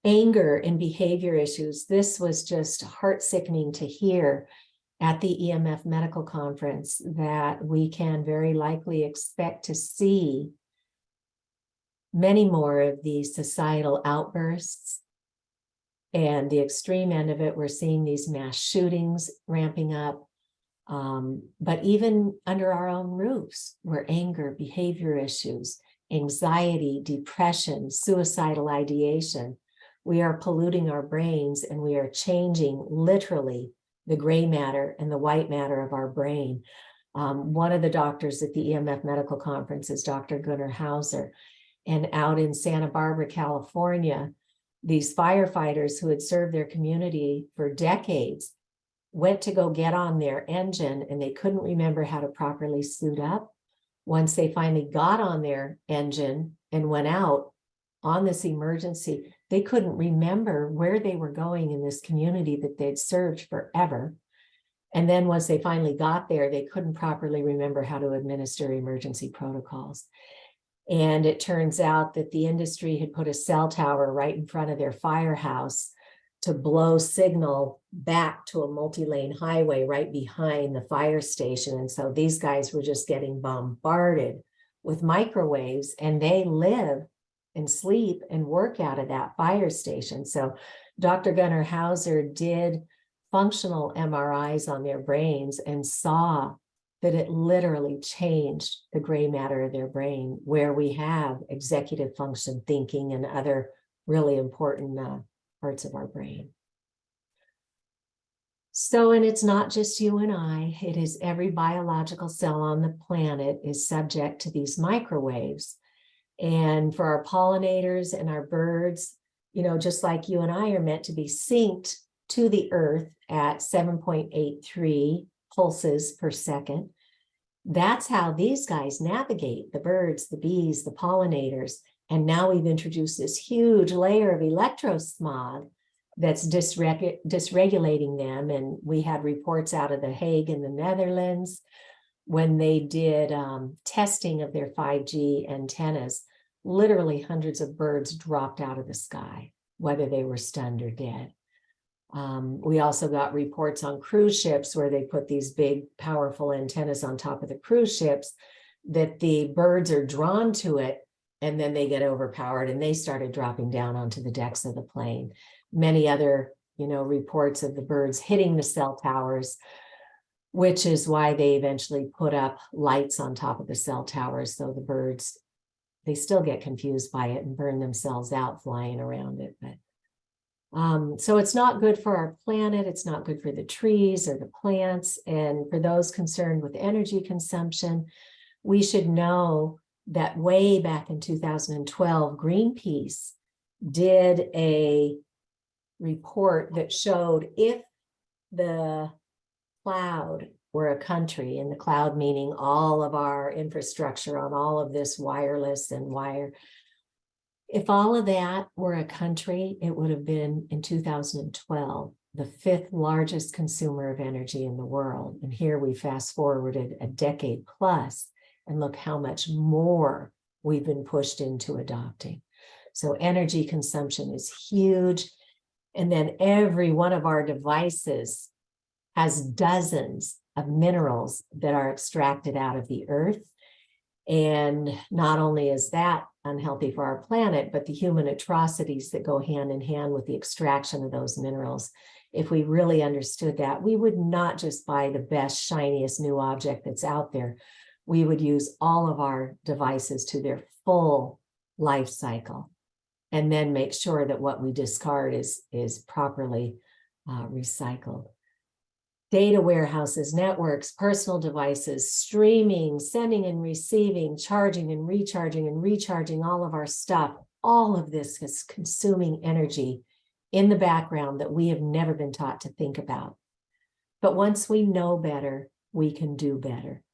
Anger and behavior issues. This was just heart-sickening to hear at the EMF medical conference, that we can very likely expect to see many more of these societal outbursts. And the extreme end of it, we're seeing these mass shootings ramping up. But even under our own roofs, where anger, behavior issues, anxiety, depression, suicidal ideation, we are polluting our brains, and we are changing literally the gray matter and the white matter of our brain. One of the doctors at the EMF medical conference is Dr. Gunnar Hauser. And out in Santa Barbara, California, these firefighters who had served their community for decades went to go get on their engine, and they couldn't remember how to properly suit up. Once they finally got on their engine and went out on this emergency, they couldn't remember where they were going in this community that they'd served forever. And then once they finally got there, they couldn't properly remember how to administer emergency protocols. And it turns out that the industry had put a cell tower right in front of their firehouse to blow signal back to a multi-lane highway right behind the fire station. And so these guys were just getting bombarded with microwaves, and they live and sleep and work out of that fire station. So Dr. Gunnar Hauser did functional MRIs on their brains and saw that it literally changed the gray matter of their brain, where we have executive function thinking and other really important parts of our brain. So, and it's not just you and I, it is every biological cell on the planet is subject to these microwaves. And for our pollinators and our birds, you know, just like you and I are meant to be synced to the earth at 7.83 pulses per second. That's how these guys navigate, the birds, the bees, the pollinators. And now we've introduced this huge layer of electrosmog that's dysregulating them. And we had reports out of The Hague in the Netherlands when they did testing of their 5G antennas. Literally hundreds of birds dropped out of the sky, whether they were stunned or dead. We also got reports on cruise ships where they put these big, powerful antennas on top of the cruise ships, that the birds are drawn to it, and then they get overpowered and they started dropping down onto the decks of the plane. Many other, reports of the birds hitting the cell towers, which is why they eventually put up lights on top of the cell towers. So the birds, they still get confused by it and burn themselves out flying around it. But so it's not good for our planet. It's not good for the trees or the plants. And for those concerned with energy consumption, we should know that way back in 2012, Greenpeace did a report that showed if the cloud were a country, and the cloud meaning all of our infrastructure on all of this wireless and wire, if all of that were a country, it would have been in 2012, the 5th largest consumer of energy in the world. And here we fast forwarded a decade plus, and look how much more we've been pushed into adopting. So energy consumption is huge. And then every one of our devices has dozens of minerals that are extracted out of the earth. And not only is that unhealthy for our planet, but the human atrocities that go hand in hand with the extraction of those minerals. If we really understood that, we would not just buy the best, shiniest new object that's out there. We would use all of our devices to their full life cycle, and then make sure that what we discard is properly recycled. Data warehouses, networks, personal devices, streaming, sending and receiving, charging and recharging all of our stuff. All of this is consuming energy in the background that we have never been taught to think about. But once we know better, we can do better.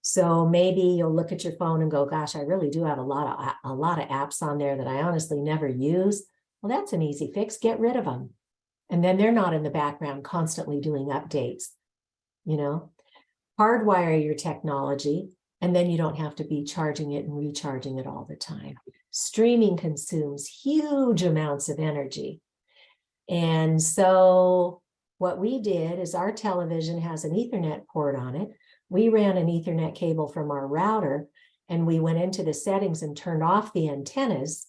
So maybe you'll look at your phone and go, gosh, I really do have a lot of apps on there that I honestly never use. Well, that's an easy fix. Get rid of them. And then they're not in the background constantly doing updates. Hardwire your technology, and then you don't have to be charging it and recharging it all the time. Streaming consumes huge amounts of energy. And so what we did is our television has an Ethernet port on it. We ran an Ethernet cable from our router, and we went into the settings and turned off the antennas.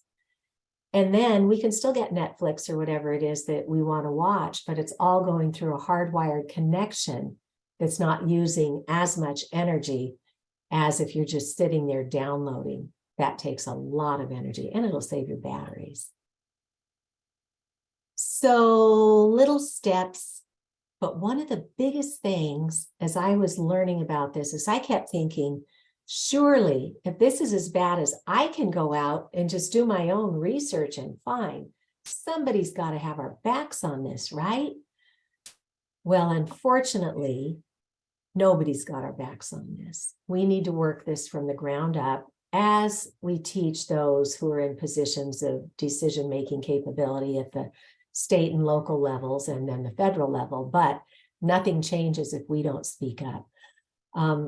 And then we can still get Netflix or whatever it is that we want to watch, but it's all going through a hardwired connection that's not using as much energy as if you're just sitting there downloading. That takes a lot of energy, and it'll save your batteries. So little steps, but one of the biggest things as I was learning about this is I kept thinking, surely if this is as bad as I can go out and just do my own research and find, somebody's got to have our backs on this, right? Well, unfortunately, nobody's got our backs on this. We need to work this from the ground up as we teach those who are in positions of decision-making capability at the state and local levels and then the federal level, but nothing changes if we don't speak up.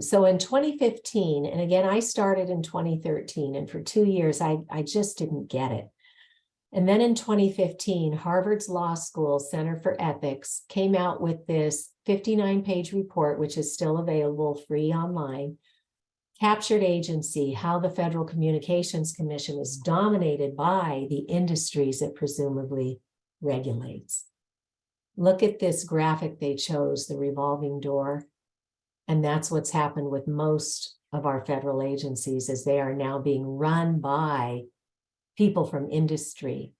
So in 2015, and again, I started in 2013, and for 2 years, I just didn't get it. And then in 2015, Harvard's Law School Center for Ethics came out with this 59-page report, which is still available free online, Captured Agency, How the Federal Communications Commission is Dominated by the Industries it presumably regulates. Look at this graphic they chose, the revolving door. And that's what's happened with most of our federal agencies, is they are now being run by people from industry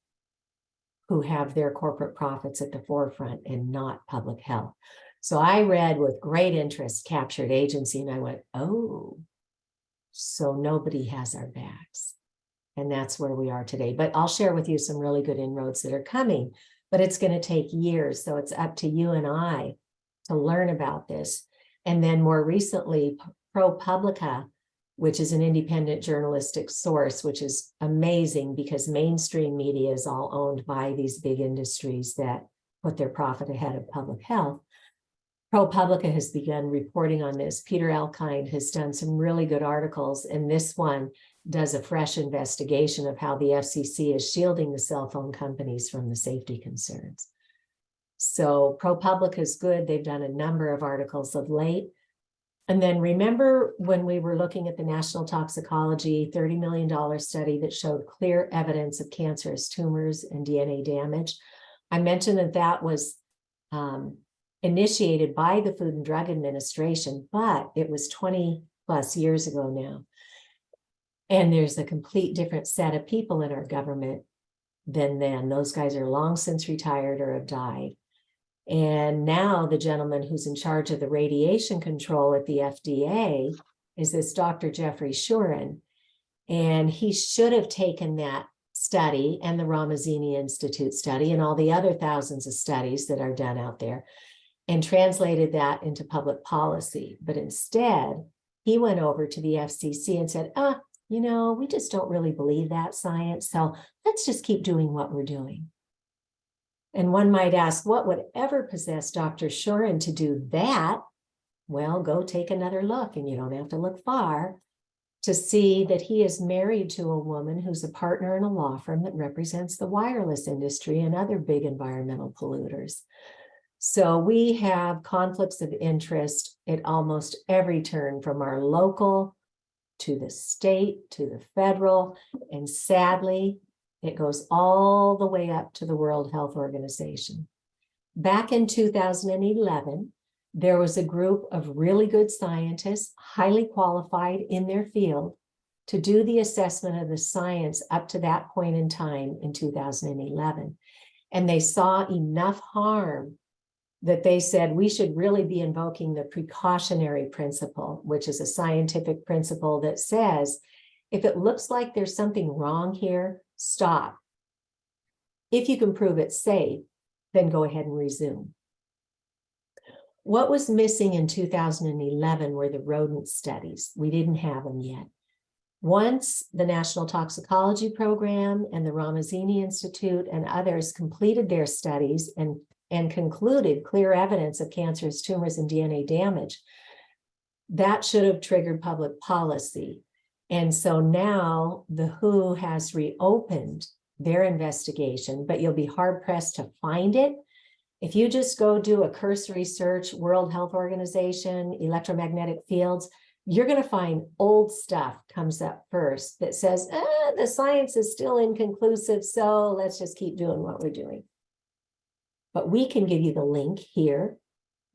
who have their corporate profits at the forefront and not public health. So I read with great interest Captured Agency, and I went, oh, so nobody has our backs. And that's where we are today. But I'll share with you some really good inroads that are coming, but it's going to take years. So it's up to you and I to learn about this. And then more recently, ProPublica, which is an independent journalistic source, which is amazing because mainstream media is all owned by these big industries that put their profit ahead of public health. ProPublica has begun reporting on this. Peter Elkind has done some really good articles, and this one does a fresh investigation of how the FCC is shielding the cell phone companies from the safety concerns. So ProPublica is good. They've done a number of articles of late. And then remember when we were looking at the National Toxicology $30 million study that showed clear evidence of cancerous tumors and DNA damage? I mentioned that that was initiated by the Food and Drug Administration, but it was 20 plus years ago now. And there's a complete different set of people in our government than then. Those guys are long since retired or have died. And now the gentleman who's in charge of the radiation control at the FDA is this Dr. Jeffrey Shuren. And he should have taken that study and the Ramazzini Institute study and all the other thousands of studies that are done out there and translated that into public policy. But instead, he went over to the FCC and said, we just don't really believe that science. So let's just keep doing what we're doing. And one might ask, what would ever possess Dr. Shuren to do that? Well, go take another look, and you don't have to look far to see that he is married to a woman who's a partner in a law firm that represents the wireless industry and other big environmental polluters. So we have conflicts of interest at almost every turn, from our local to the state to the federal, and sadly, it goes all the way up to the World Health Organization. Back in 2011, there was a group of really good scientists, highly qualified in their field, to do the assessment of the science up to that point in time in 2011. And they saw enough harm that they said we should really be invoking the precautionary principle, which is a scientific principle that says, if it looks like there's something wrong here, stop. If you can prove it's safe, then go ahead and resume. What was missing in 2011 were the rodent studies. We didn't have them yet. Once the National Toxicology Program and the Ramazzini Institute and others completed their studies and concluded clear evidence of cancerous tumors and DNA damage, that should have triggered public policy. And so now the WHO has reopened their investigation, but you'll be hard pressed to find it. If you just go do a cursory search, World Health Organization, electromagnetic fields, you're going to find old stuff comes up first that says, the science is still inconclusive, so let's just keep doing what we're doing. But we can give you the link here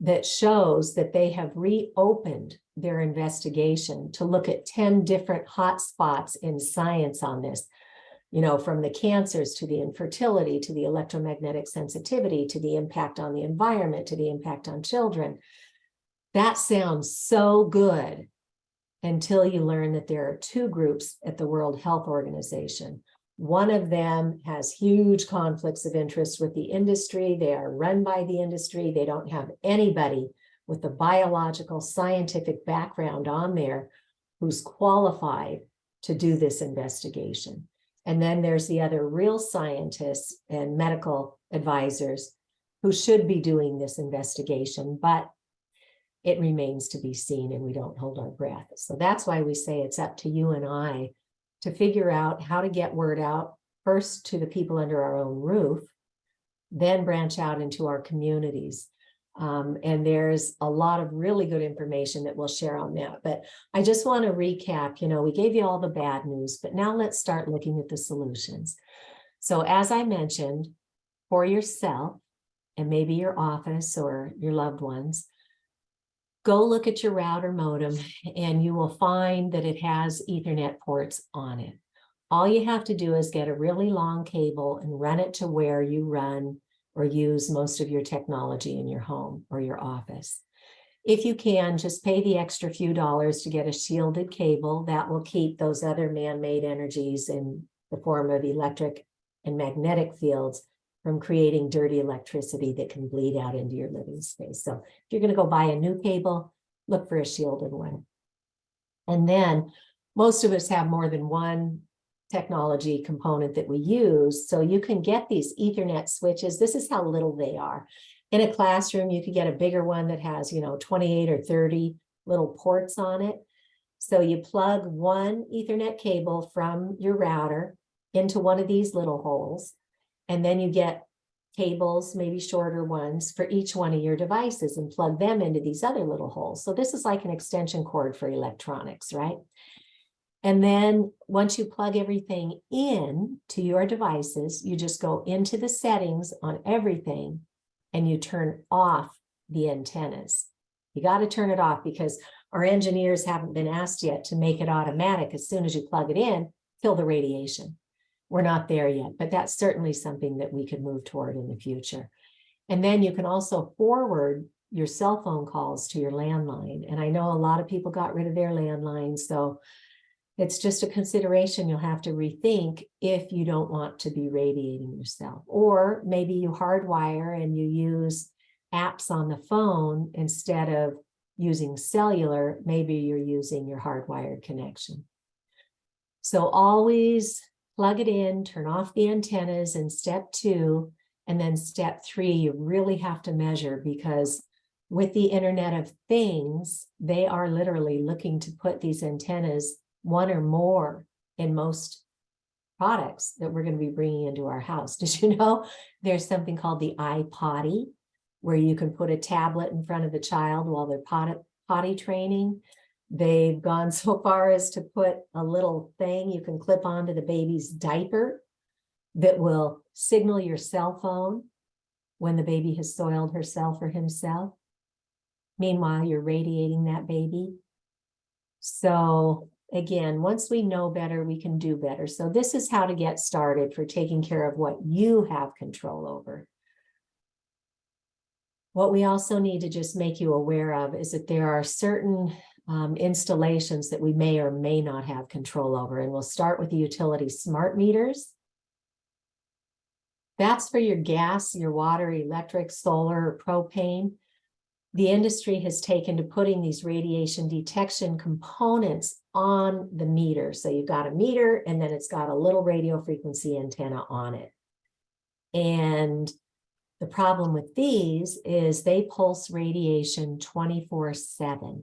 that shows that they have reopened their investigation to look at 10 different hotspots in science on this, from the cancers to the infertility, to the electromagnetic sensitivity, to the impact on the environment, to the impact on children. That sounds so good until you learn that there are two groups at the World Health Organization. One of them has huge conflicts of interest with the industry. They are run by the industry. They don't have anybody with a biological scientific background on there who's qualified to do this investigation. And then there's the other real scientists and medical advisors who should be doing this investigation, but it remains to be seen and we don't hold our breath. So that's why we say it's up to you and I to figure out how to get word out first to the people under our own roof, then branch out into our communities. And there's a lot of really good information that we'll share on that. But I just want to recap, we gave you all the bad news, but now let's start looking at the solutions. So as I mentioned, for yourself and maybe your office or your loved ones, go look at your router modem and you will find that it has Ethernet ports on it. All you have to do is get a really long cable and run it to where you run or use most of your technology in your home or your office. If you can, just pay the extra few dollars to get a shielded cable that will keep those other man-made energies in the form of electric and magnetic fields from creating dirty electricity that can bleed out into your living space. So if you're going to go buy a new cable, look for a shielded one. And then most of us have more than one technology component that we use. So you can get these Ethernet switches. This is how little they are. In a classroom, you could get a bigger one that has, 28 or 30 little ports on it. So you plug one Ethernet cable from your router into one of these little holes. And then you get cables, maybe shorter ones, for each one of your devices and plug them into these other little holes. So this is like an extension cord for electronics, right? And then once you plug everything in to your devices, you just go into the settings on everything and you turn off the antennas. You got to turn it off because our engineers haven't been asked yet to make it automatic. As soon as you plug it in, kill the radiation. We're not there yet, but that's certainly something that we could move toward in the future. And then you can also forward your cell phone calls to your landline. And I know a lot of people got rid of their landlines, so it's just a consideration you'll have to rethink if you don't want to be radiating yourself. Or maybe you hardwire and you use apps on the phone instead of using cellular. Maybe you're using your hardwired connection. So always plug it in, turn off the antennas in step 2, and then step 3, you really have to measure because with the Internet of Things, they are literally looking to put these antennas, one or more, in most products that we're going to be bringing into our house. Did you know there's something called the iPotty, where you can put a tablet in front of the child while they're potty training? They've gone so far as to put a little thing you can clip onto the baby's diaper that will signal your cell phone when the baby has soiled herself or himself. Meanwhile, you're radiating that baby. So again, once we know better, we can do better. So this is how to get started for taking care of what you have control over. What we also need to just make you aware of is that there are certain installations that we may or may not have control over. And we'll start with the utility smart meters. That's for your gas, your water, electric, solar, or propane. The industry has taken to putting these radiation detection components on the meter. So you've got a meter and then it's got a little radio frequency antenna on it. And the problem with these is they pulse radiation 24/7.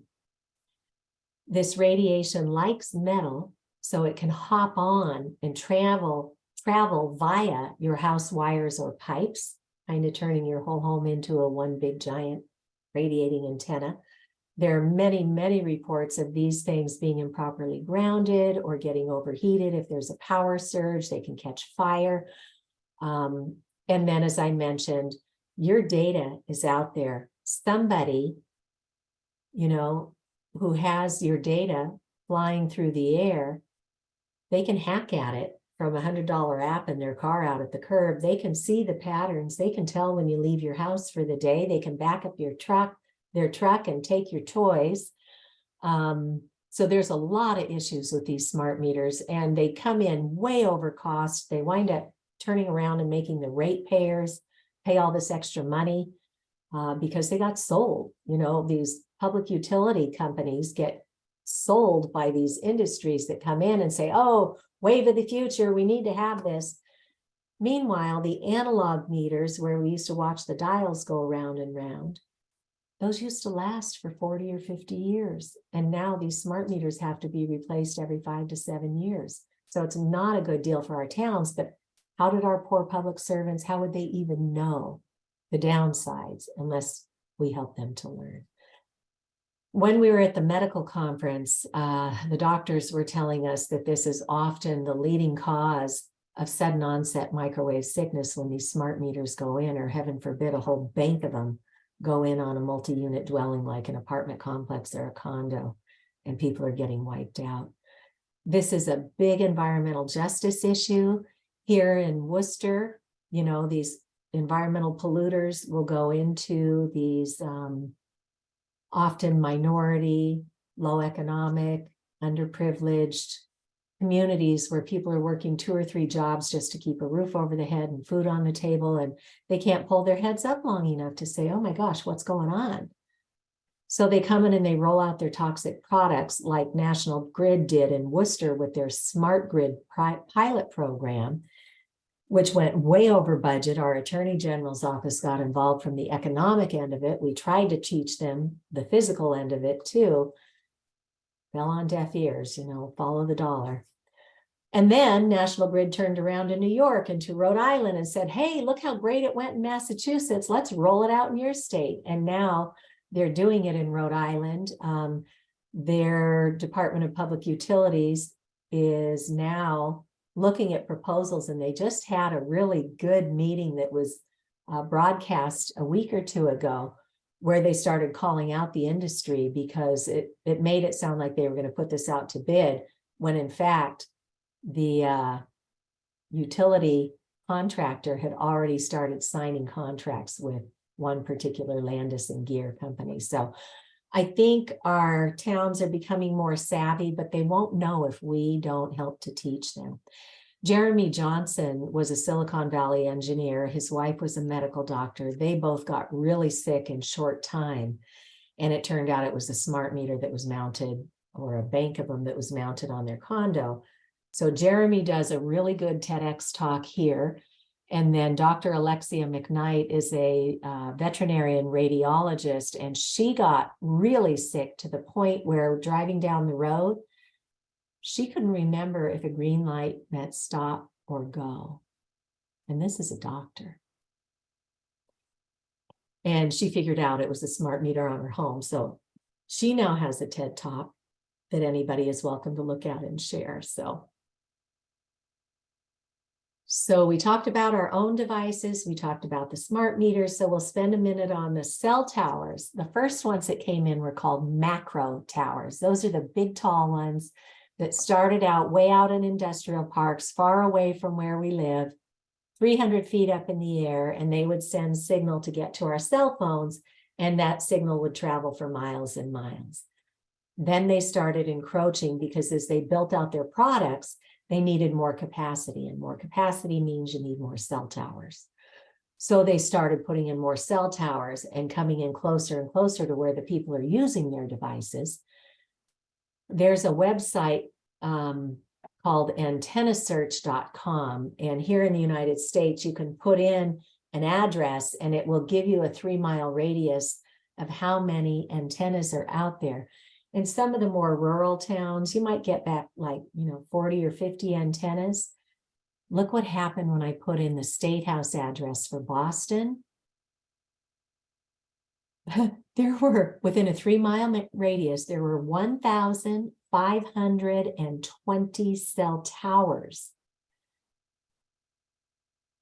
This radiation likes metal So it can hop on and travel via your house wires or pipes, kind of turning your whole home into a one big giant radiating antenna. There are many, many reports of these things being improperly grounded or getting overheated. If there's a power surge, they can catch fire. And then, as I mentioned, your data is out there. Somebody, who has your data flying through the air, they can hack at it from a $100 app in their car out at the curb. They can see the patterns. They can tell when you leave your house for the day. They can back up their truck and take your toys. So there's a lot of issues with these smart meters, and they come in way over cost. They wind up turning around and making the ratepayers pay all this extra money because they got sold. These public utility companies get sold by these industries that come in and say, oh, wave of the future, we need to have this. Meanwhile, the analog meters where we used to watch the dials go round and round, those used to last for 40 or 50 years. And now these smart meters have to be replaced every 5 to 7 years. So it's not a good deal for our towns, but how did our poor public servants, how would they even know the downsides unless we help them to learn? When we were at the medical conference, the doctors were telling us that this is often the leading cause of sudden onset microwave sickness when these smart meters go in, or heaven forbid, a whole bank of them go in on a multi-unit dwelling like an apartment complex or a condo, and people are getting wiped out. This is a big environmental justice issue. Here in Worcester, these environmental polluters will go into these often minority, low economic, underprivileged communities where people are working 2 or 3 jobs just to keep a roof over the head and food on the table, and they can't pull their heads up long enough to say, oh my gosh, what's going on? So they come in and they roll out their toxic products like National Grid did in Worcester with their Smart Grid pilot program, which went way over budget. Our Attorney General's office got involved from the economic end of it. We tried to teach them the physical end of it too. Fell on deaf ears, follow the dollar. And then National Grid turned around to New York and to Rhode Island and said, hey, look how great it went in Massachusetts. Let's roll it out in your state. And now they're doing it in Rhode Island. Their Department of Public Utilities is now looking at proposals, and they just had a really good meeting that was broadcast a week or 2 ago, where they started calling out the industry because it made it sound like they were going to put this out to bid, when in fact the utility contractor had already started signing contracts with one particular Landis and Gear company. So I think our towns are becoming more savvy, but they won't know if we don't help to teach them. Jeremy Johnson was a Silicon Valley engineer. His wife was a medical doctor. They both got really sick in short time. And it turned out it was a smart meter that was mounted, or a bank of them that was mounted on their condo. So Jeremy does a really good TEDx talk here. And then Dr. Alexia McKnight is a veterinarian radiologist, and she got really sick to the point where driving down the road, she couldn't remember if a green light meant stop or go. And this is a doctor. And she figured out it was a smart meter on her home. So she now has a TED Talk that anybody is welcome to look at and share. So we talked about our own devices. We talked about the smart meters. So we'll spend a minute on the cell towers. The first ones that came in were called macro towers. Those are the big, tall ones that started out way out in industrial parks, far away from where we live, 300 feet up in the air, and they would send signal to get to our cell phones, and that signal would travel for miles and miles. Then they started encroaching because as they built out their products, they needed more capacity, and more capacity means you need more cell towers. So they started putting in more cell towers and coming in closer and closer to where the people are using their devices. There's a website called antennasearch.com. And here in the United States, you can put in an address and it will give you a 3-mile radius of how many antennas are out there. In some of the more rural towns, you might get back like, 40 or 50 antennas. Look what happened when I put in the State House address for Boston. There were, within a 3-mile radius, there were 1,520 cell towers.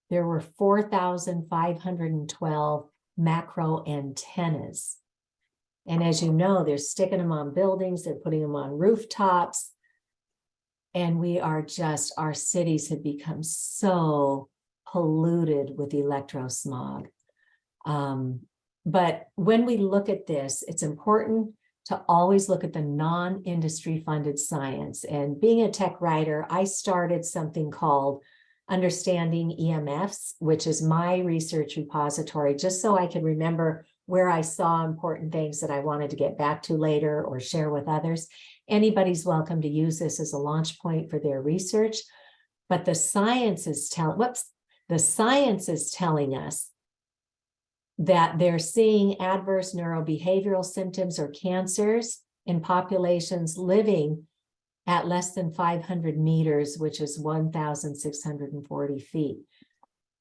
There were 4,512 macro antennas. And as you know, they're sticking them on buildings, they're putting them on rooftops. And our cities have become so polluted with electrosmog. But when we look at this, it's important to always look at the non-industry funded science. And being a tech writer, I started something called Understanding EMFs, which is my research repository, just so I could remember where I saw important things that I wanted to get back to later or share with others. Anybody's welcome to use this as a launch point for their research. But the science is telling us that they're seeing adverse neurobehavioral symptoms or cancers in populations living at less than 500 meters, which is 1,640 feet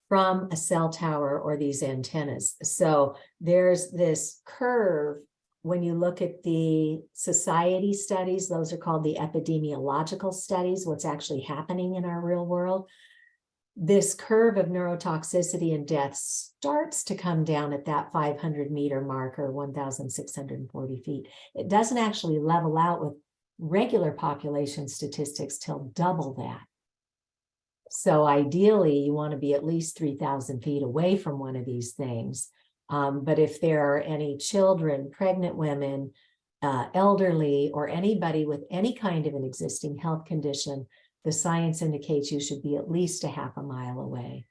from a cell tower or these antennas. So there's this curve. When you look at the society studies, those are called the epidemiological studies, what's actually happening in our real world. This curve of neurotoxicity and death starts to come down at that 500-meter marker, 1,640 feet. It doesn't actually level out with regular population statistics till double that. So ideally, you want to be at least 3,000 feet away from one of these things. But if there are any children, pregnant women, elderly, or anybody with any kind of an existing health condition, the science indicates you should be at least a half a mile away.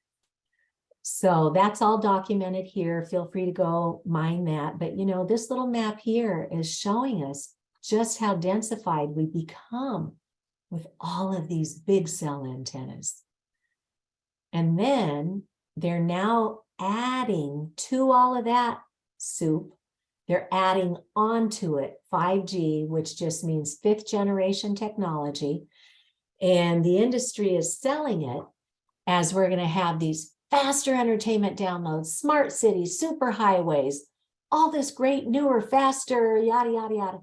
So that's all documented here. Feel free to go mine that. But this little map here is showing us just how densified we become with all of these big cell antennas. And then they're now adding to all of that soup, they're adding onto it 5G, which just means 5th generation technology. And the industry is selling it as we're going to have these faster entertainment downloads, smart cities, super highways, all this great, newer, faster, yada, yada, yada.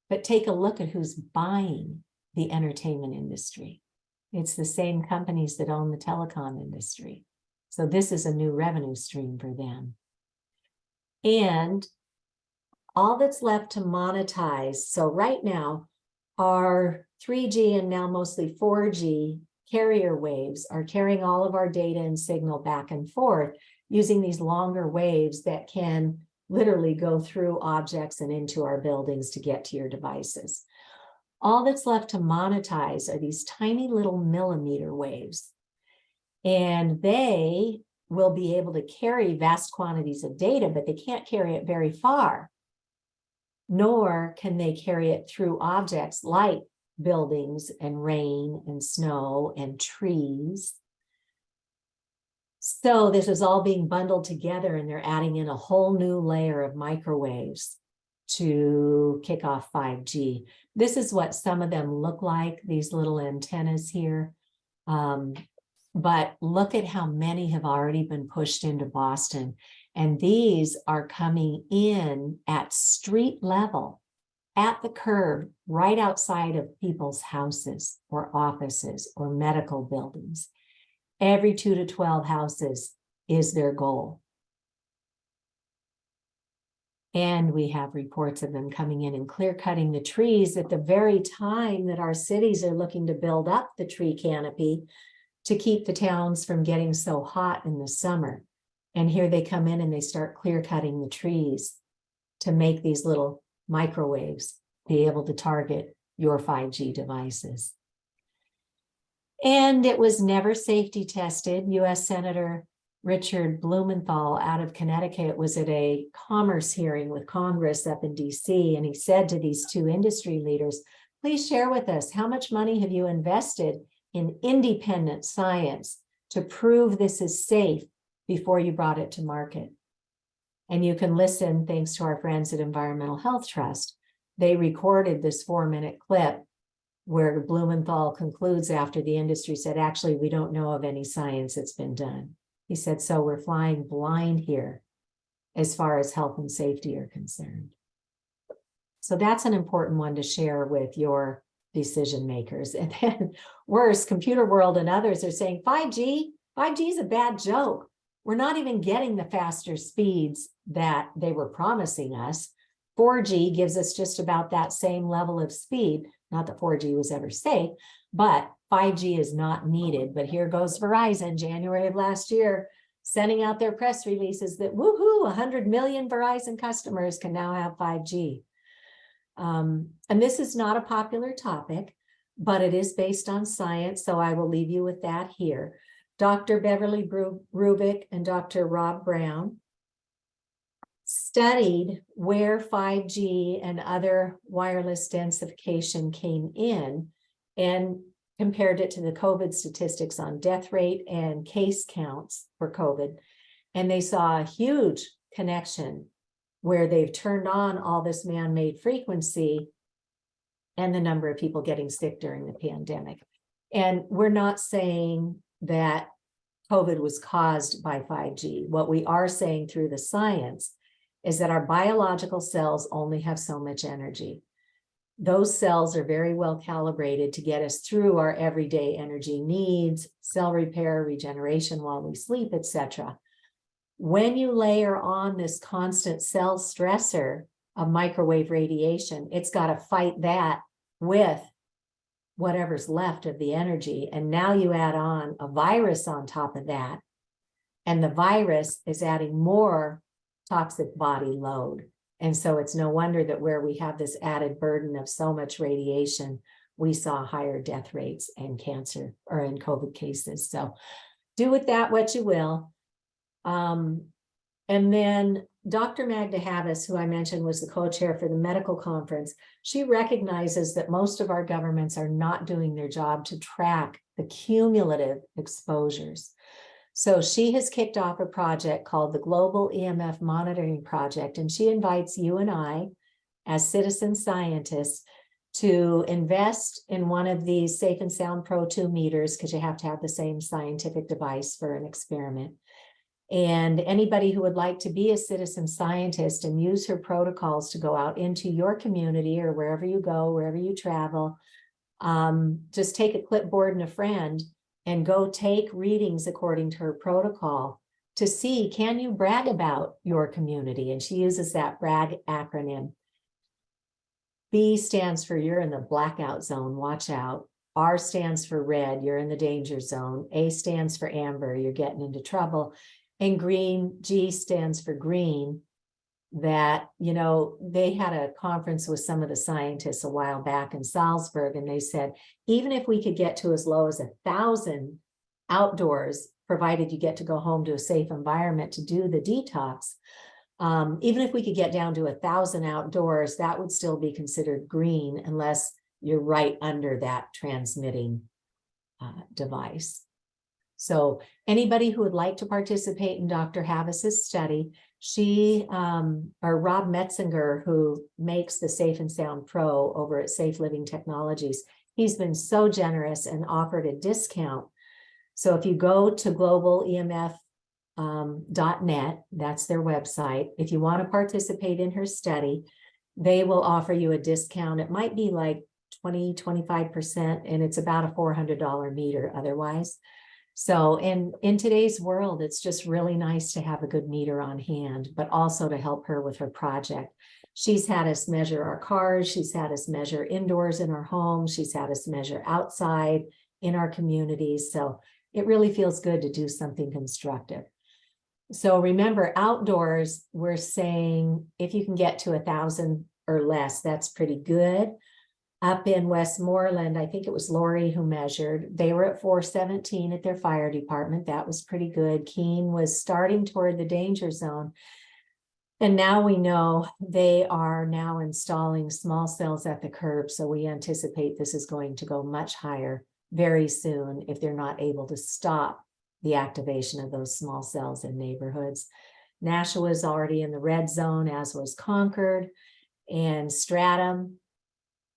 But take a look at who's buying the entertainment industry. It's the same companies that own the telecom industry. So this is a new revenue stream for them. And all that's left to monetize. So right now, our 3G and now mostly 4G carrier waves are carrying all of our data and signal back and forth using these longer waves that can literally go through objects and into our buildings to get to your devices. All that's left to monetize are these tiny little millimeter waves. And they will be able to carry vast quantities of data, but they can't carry it very far, nor can they carry it through objects like buildings and rain and snow and trees. So this is all being bundled together, and they're adding in a whole new layer of microwaves to kick off 5G. This is what some of them look like, these little antennas here. But look at how many have already been pushed into Boston. And these are coming in at street level, at the curb, right outside of people's houses or offices or medical buildings. Every 2 to 12 houses is their goal. And we have reports of them coming in and clear cutting the trees at the very time that our cities are looking to build up the tree canopy to keep the towns from getting so hot in the summer. And here they come in and they start clear cutting the trees to make these little microwaves be able to target your 5G devices. And it was never safety tested. U.S. Senator Richard Blumenthal out of Connecticut was at a commerce hearing with Congress up in DC, and he said to these 2 industry leaders, please share with us, how much money have you invested in independent science to prove this is safe before you brought it to market? And you can listen, thanks to our friends at Environmental Health Trust. they recorded this 4-minute clip where Blumenthal concludes after the industry said, actually, we don't know of any science that's been done. He said, so we're flying blind here as far as health and safety are concerned. So that's an important one to share with your decision makers. And then worse, computer world and others are saying 5G is a bad joke. We're not even getting the faster speeds that they were promising us. 4G gives us just about that same level of speed. Not that 4G was ever safe, but 5G is not needed. But here goes Verizon, January of last year, sending out their press releases that woohoo, 100 million Verizon customers can now have 5G. And this is not a popular topic, but it is based on science. So I will leave you with that here. Dr. Beverly Rubik and Dr. Rob Brown studied where 5G and other wireless densification came in and compared it to the COVID statistics on death rate and case counts for COVID. And they saw a huge connection where they've turned on all this man-made frequency and the number of people getting sick during the pandemic. And we're not saying that COVID was caused by 5G. What we are saying through the science is that our biological cells only have so much energy. Those cells are very well calibrated to get us through our everyday energy needs, cell repair, regeneration while we sleep, etc. When you layer on this constant cell stressor of microwave radiation, it's got to fight that with whatever's left of the energy. And now you add on a virus on top of that, and the virus is adding more toxic body load. And so it's no wonder that where we have this added burden of so much radiation, we saw higher death rates and cancer or in COVID cases. So do with that what you will. And then Dr. Magda Havas, who I mentioned was the co-chair for the medical conference, she recognizes that most of our governments are not doing their job to track the cumulative exposures. So she has kicked off a project called the Global EMF Monitoring Project, and she invites you and I, as citizen scientists, to invest in one of these Safe and Sound Pro 2 meters, because you have to have the same scientific device for an experiment. And anybody who would like to be a citizen scientist and use her protocols to go out into your community or wherever you go, wherever you travel, just take a clipboard and a friend and go take readings according to her protocol to see, can you brag about your community? And she uses that brag acronym. B stands for you're in the blackout zone, watch out. R stands for red, you're in the danger zone. A stands for amber, you're getting into trouble. And green, G stands for green, that, you know, they had a conference with some of the scientists a while back in Salzburg, and they said, even if we could get to as low as 1,000 outdoors, provided you get to go home to a safe environment to do the detox, even if we could get down to 1,000 outdoors, that would still be considered green unless you're right under that transmitting device. So anybody who would like to participate in Dr. Havas's study, she, or Rob Metzinger, who makes the Safe and Sound Pro over at Safe Living Technologies, he's been so generous and offered a discount. So if you go to globalemf.net, that's their website, if you want to participate in her study, they will offer you a discount. It might be like 20–25%, and it's about a $400 meter otherwise. So in today's world, it's just really nice to have a good meter on hand, but also to help her with her project. She's had us measure our cars. She's had us measure indoors in our homes. She's had us measure outside in our communities. So it really feels good to do something constructive. So remember, outdoors, we're saying if you can get to 1,000 or less, that's pretty good. Up in Westmoreland, I think it was Lori who measured, they were at 417 at their fire department. That was pretty good. Keene was starting toward the danger zone. And now we know they are now installing small cells at the curb. So we anticipate this is going to go much higher very soon if they're not able to stop the activation of those small cells in neighborhoods. Nashua is already in the red zone, as was Concord. And Stratham,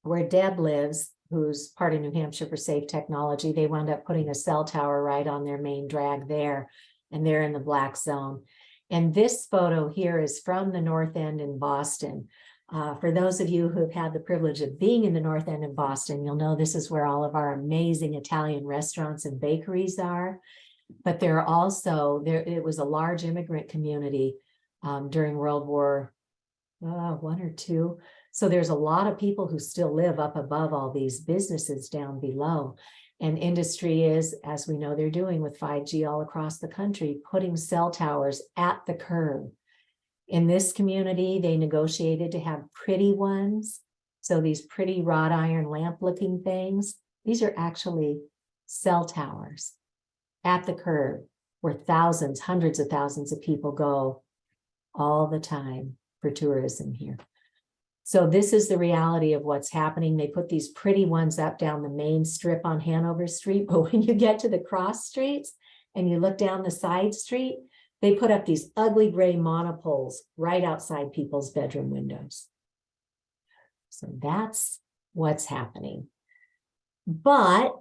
where Deb lives, who's part of New Hampshire for Safe Technology, they wound up putting a cell tower right on their main drag there, and they're in the black zone. And this photo here is from the North End in Boston. For those of you who have had the privilege of being in the North End in Boston, you'll know this is where all of our amazing Italian restaurants and bakeries are. But there are also, it was a large immigrant community during World War I or II. So there's a lot of people who still live up above all these businesses down below. And industry is, as we know they're doing with 5G all across the country, putting cell towers at the curb. In this community, they negotiated to have pretty ones. So these pretty wrought iron lamp looking things, these are actually cell towers at the curb where thousands, hundreds of thousands of people go all the time for tourism here. So this is the reality of what's happening. They put these pretty ones up down the main strip on Hanover Street, but when you get to the cross streets and you look down the side street, they put up these ugly gray monopoles right outside people's bedroom windows. So that's what's happening. But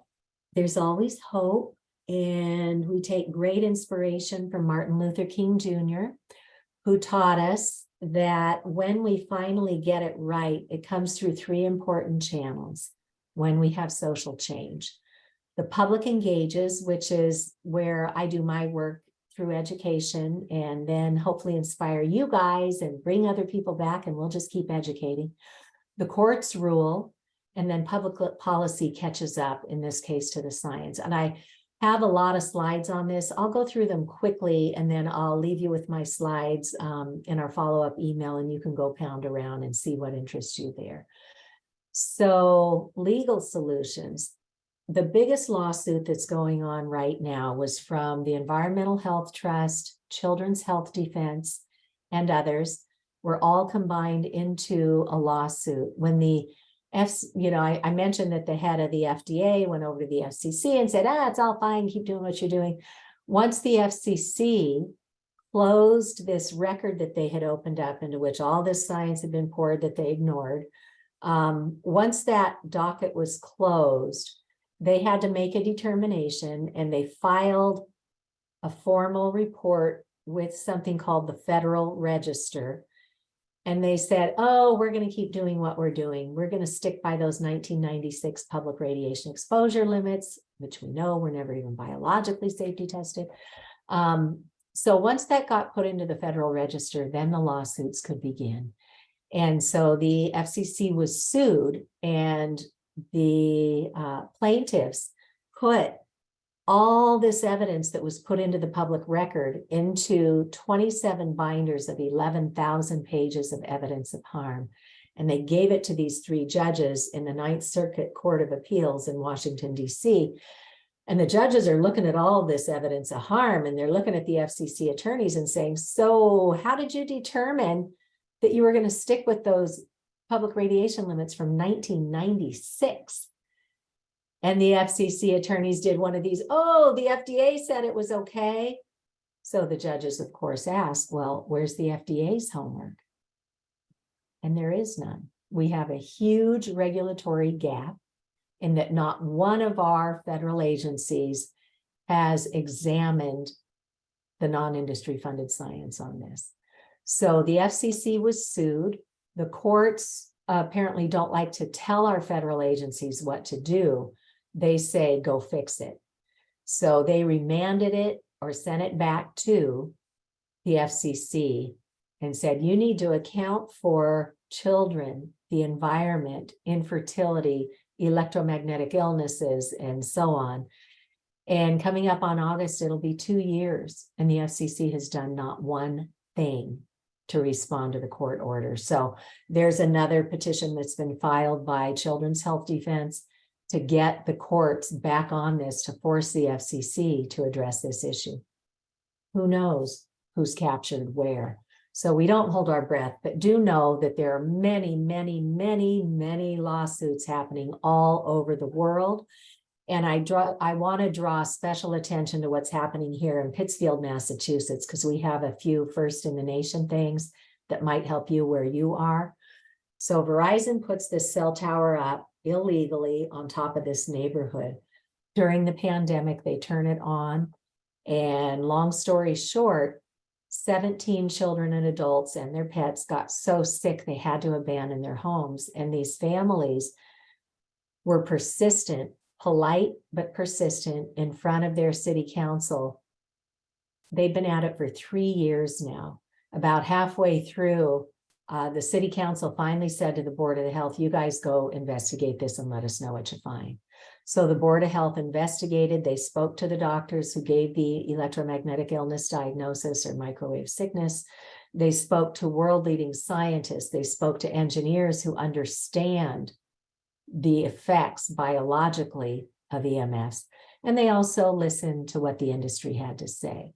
there's always hope, and we take great inspiration from Martin Luther King Jr., who taught us that when we finally get it right, it comes through three important channels when we have social change. The public engages, which is where I do my work through education, and then hopefully inspire you guys and bring other people back, and we'll just keep educating. The courts rule, and then public policy catches up, in this case, to the science. And I have a lot of slides on this. I'll go through them quickly, and then I'll leave you with my slides in our follow-up email, and you can go pound around and see what interests you there. So legal solutions. The biggest lawsuit that's going on right now was from the Environmental Health Trust, Children's Health Defense, and others were all combined into a lawsuit. When the I mentioned that the head of the FDA went over to the FCC and said, it's all fine, keep doing what you're doing. Once the FCC closed this record that they had opened up, into which all this science had been poured that they ignored, once that docket was closed, they had to make a determination, and they filed a formal report with something called the Federal Register. And they said, we're going to keep doing what we're doing. We're going to stick by those 1996 public radiation exposure limits, which we know were never even biologically safety tested. So once that got put into the Federal Register, then the lawsuits could begin. And so the FCC was sued, and the plaintiffs put all this evidence that was put into the public record into 27 binders of 11,000 pages of evidence of harm. And they gave it to these three judges in the Ninth Circuit Court of Appeals in Washington, D.C. And the judges are looking at all of this evidence of harm, and they're looking at the FCC attorneys and saying, so how did you determine that you were going to stick with those public radiation limits from 1996? And the FCC attorneys did one of these, the FDA said it was okay. So the judges, of course, asked, well, where's the FDA's homework? And there is none. We have a huge regulatory gap in that not one of our federal agencies has examined the non-industry funded science on this. So the FCC was sued. The courts apparently don't like to tell our federal agencies what to do. They say, go fix it. So they remanded it or sent it back to the FCC and said, you need to account for children, the environment, infertility, electromagnetic illnesses, and so on. And coming up on August, it'll be 2 years, and the FCC has done not one thing to respond to the court order. So there's another petition that's been filed by Children's Health Defense to get the courts back on this, to force the FCC to address this issue. Who knows who's captured where? So we don't hold our breath, but do know that there are many, many, many, many lawsuits happening all over the world. And I want to draw special attention to what's happening here in Pittsfield, Massachusetts, because we have a few first in the nation things that might help you where you are. So Verizon puts this cell tower up illegally on top of this neighborhood. During the pandemic, they turn it on. And long story short, 17 children and adults and their pets got so sick they had to abandon their homes. And these families were persistent, polite, but persistent in front of their city council. They've been at it for 3 years now. About halfway through, the city council finally said to the Board of Health, you guys go investigate this and let us know what you find. So the Board of Health investigated. They spoke to the doctors who gave the electromagnetic illness diagnosis or microwave sickness. They spoke to world-leading scientists. They spoke to engineers who understand the effects biologically of EMFs. And they also listened to what the industry had to say.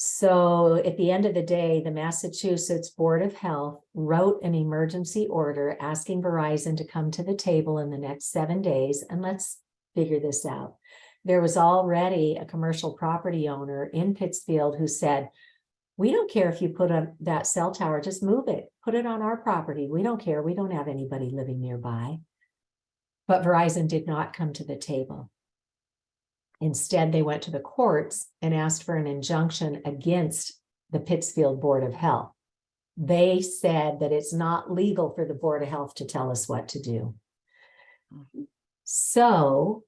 So at the end of the day, the Massachusetts Board of Health wrote an emergency order asking Verizon to come to the table in the next 7 days, and let's figure this out. There was already a commercial property owner in Pittsfield who said, we don't care if you put up that cell tower, just move it, put it on our property. We don't care. We don't have anybody living nearby. But Verizon did not come to the table. Instead, they went to the courts and asked for an injunction against the Pittsfield Board of Health. They said that it's not legal for the Board of Health to tell us what to do. So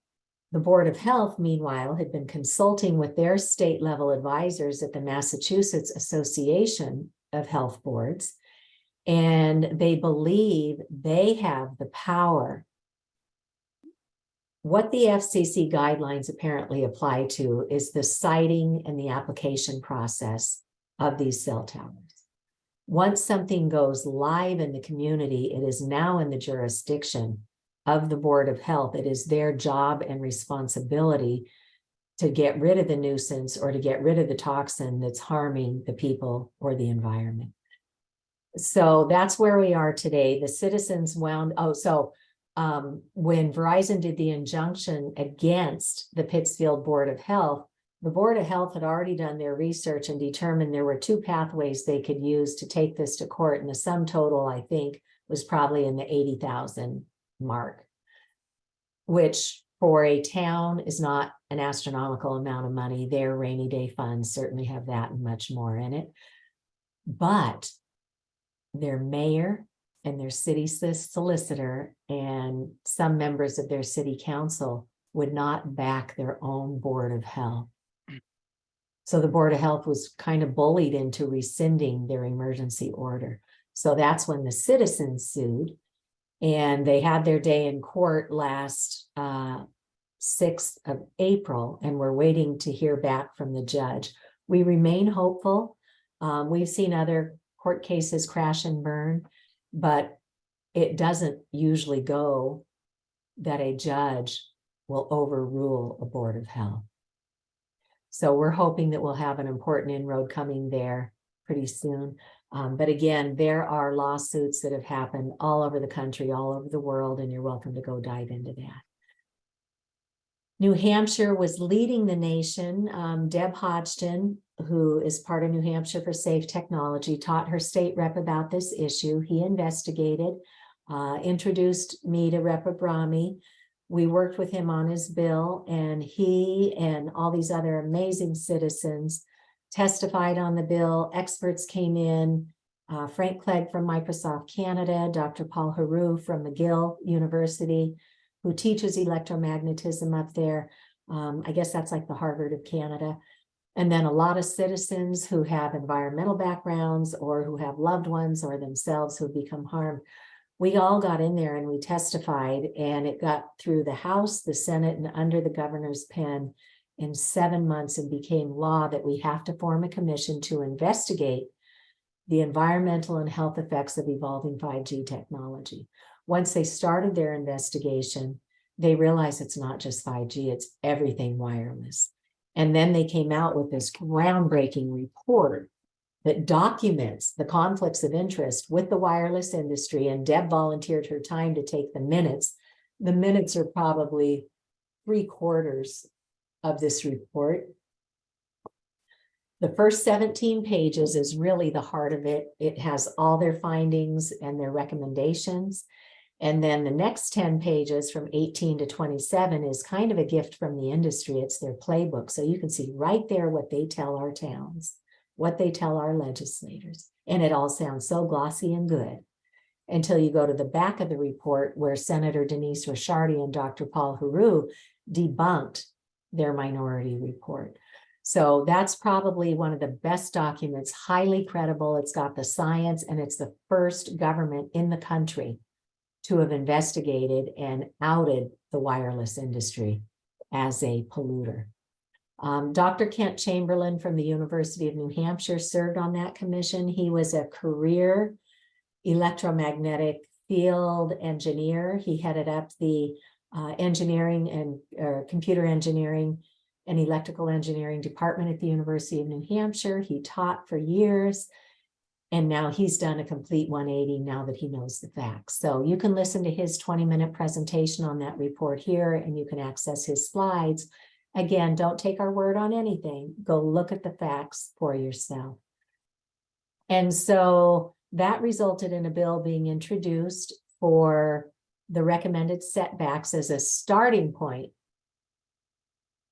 the Board of Health, meanwhile, had been consulting with their state level advisors at the Massachusetts Association of Health Boards, and they believe they have the power. What the FCC guidelines apparently apply to is the siting and the application process of these cell towers. Once something goes live in the community, it is now in the jurisdiction of the Board of Health. It is their job and responsibility to get rid of the nuisance or to get rid of the toxin that's harming the people or the environment. So that's where we are today. The citizens when Verizon did the injunction against the Pittsfield Board of Health, the Board of Health had already done their research and determined there were 2 pathways they could use to take this to court. And the sum total, I think, was probably in the 80,000 mark, which for a town is not an astronomical amount of money. Their rainy day funds certainly have that and much more in it. But their mayor and their city solicitor and some members of their city council would not back their own Board of Health. So the Board of Health was kind of bullied into rescinding their emergency order. So that's when the citizens sued, and they had their day in court last 6th of April, and we're waiting to hear back from the judge. We remain hopeful. We've seen other court cases crash and burn, but it doesn't usually go that a judge will overrule a Board of Health. So we're hoping that we'll have an important inroad coming there pretty soon. But again, there are lawsuits that have happened all over the country, all over the world, and you're welcome to go dive into that. New Hampshire was leading the nation. Deb Hodgson, who is part of New Hampshire for Safe Technology, taught her state rep about this issue. He investigated, introduced me to Rep. Abrami. We worked with him on his bill, and he and all these other amazing citizens testified on the bill. Experts came in, Frank Clegg from Microsoft Canada, Dr. Paul Haru from McGill University, who teaches electromagnetism up there. I guess that's like the Harvard of Canada. And then a lot of citizens who have environmental backgrounds or who have loved ones or themselves who have become harmed. We all got in there and we testified, and it got through the House, the Senate, and under the governor's pen in 7 months, and became law that we have to form a commission to investigate the environmental and health effects of evolving 5G technology. Once they started their investigation, they realized it's not just 5G, it's everything wireless. And then they came out with this groundbreaking report that documents the conflicts of interest with the wireless industry, and Deb volunteered her time to take the minutes. The minutes are probably 3/4 of this report. The first 17 pages is really the heart of it. It has all their findings and their recommendations. And then the next 10 pages from 18 to 27 is kind of a gift from the industry. It's their playbook. So you can see right there what they tell our towns, what they tell our legislators. And it all sounds so glossy and good until you go to the back of the report where Senator Denise Ricciardi and Dr. Paul Heroux debunked their minority report. So that's probably one of the best documents, highly credible. It's got the science, and it's the first government in the country to have investigated and outed the wireless industry as a polluter. Dr. Kent Chamberlain from the University of New Hampshire served on that commission. He was a career electromagnetic field engineer. He headed up the engineering and computer engineering and electrical engineering department at the University of New Hampshire. He taught for years, and now he's done a complete 180 now that he knows the facts. So you can listen to his 20-minute presentation on that report here, and you can access his slides. Again, don't take our word on anything. Go look at the facts for yourself. And so that resulted in a bill being introduced for the recommended setbacks as a starting point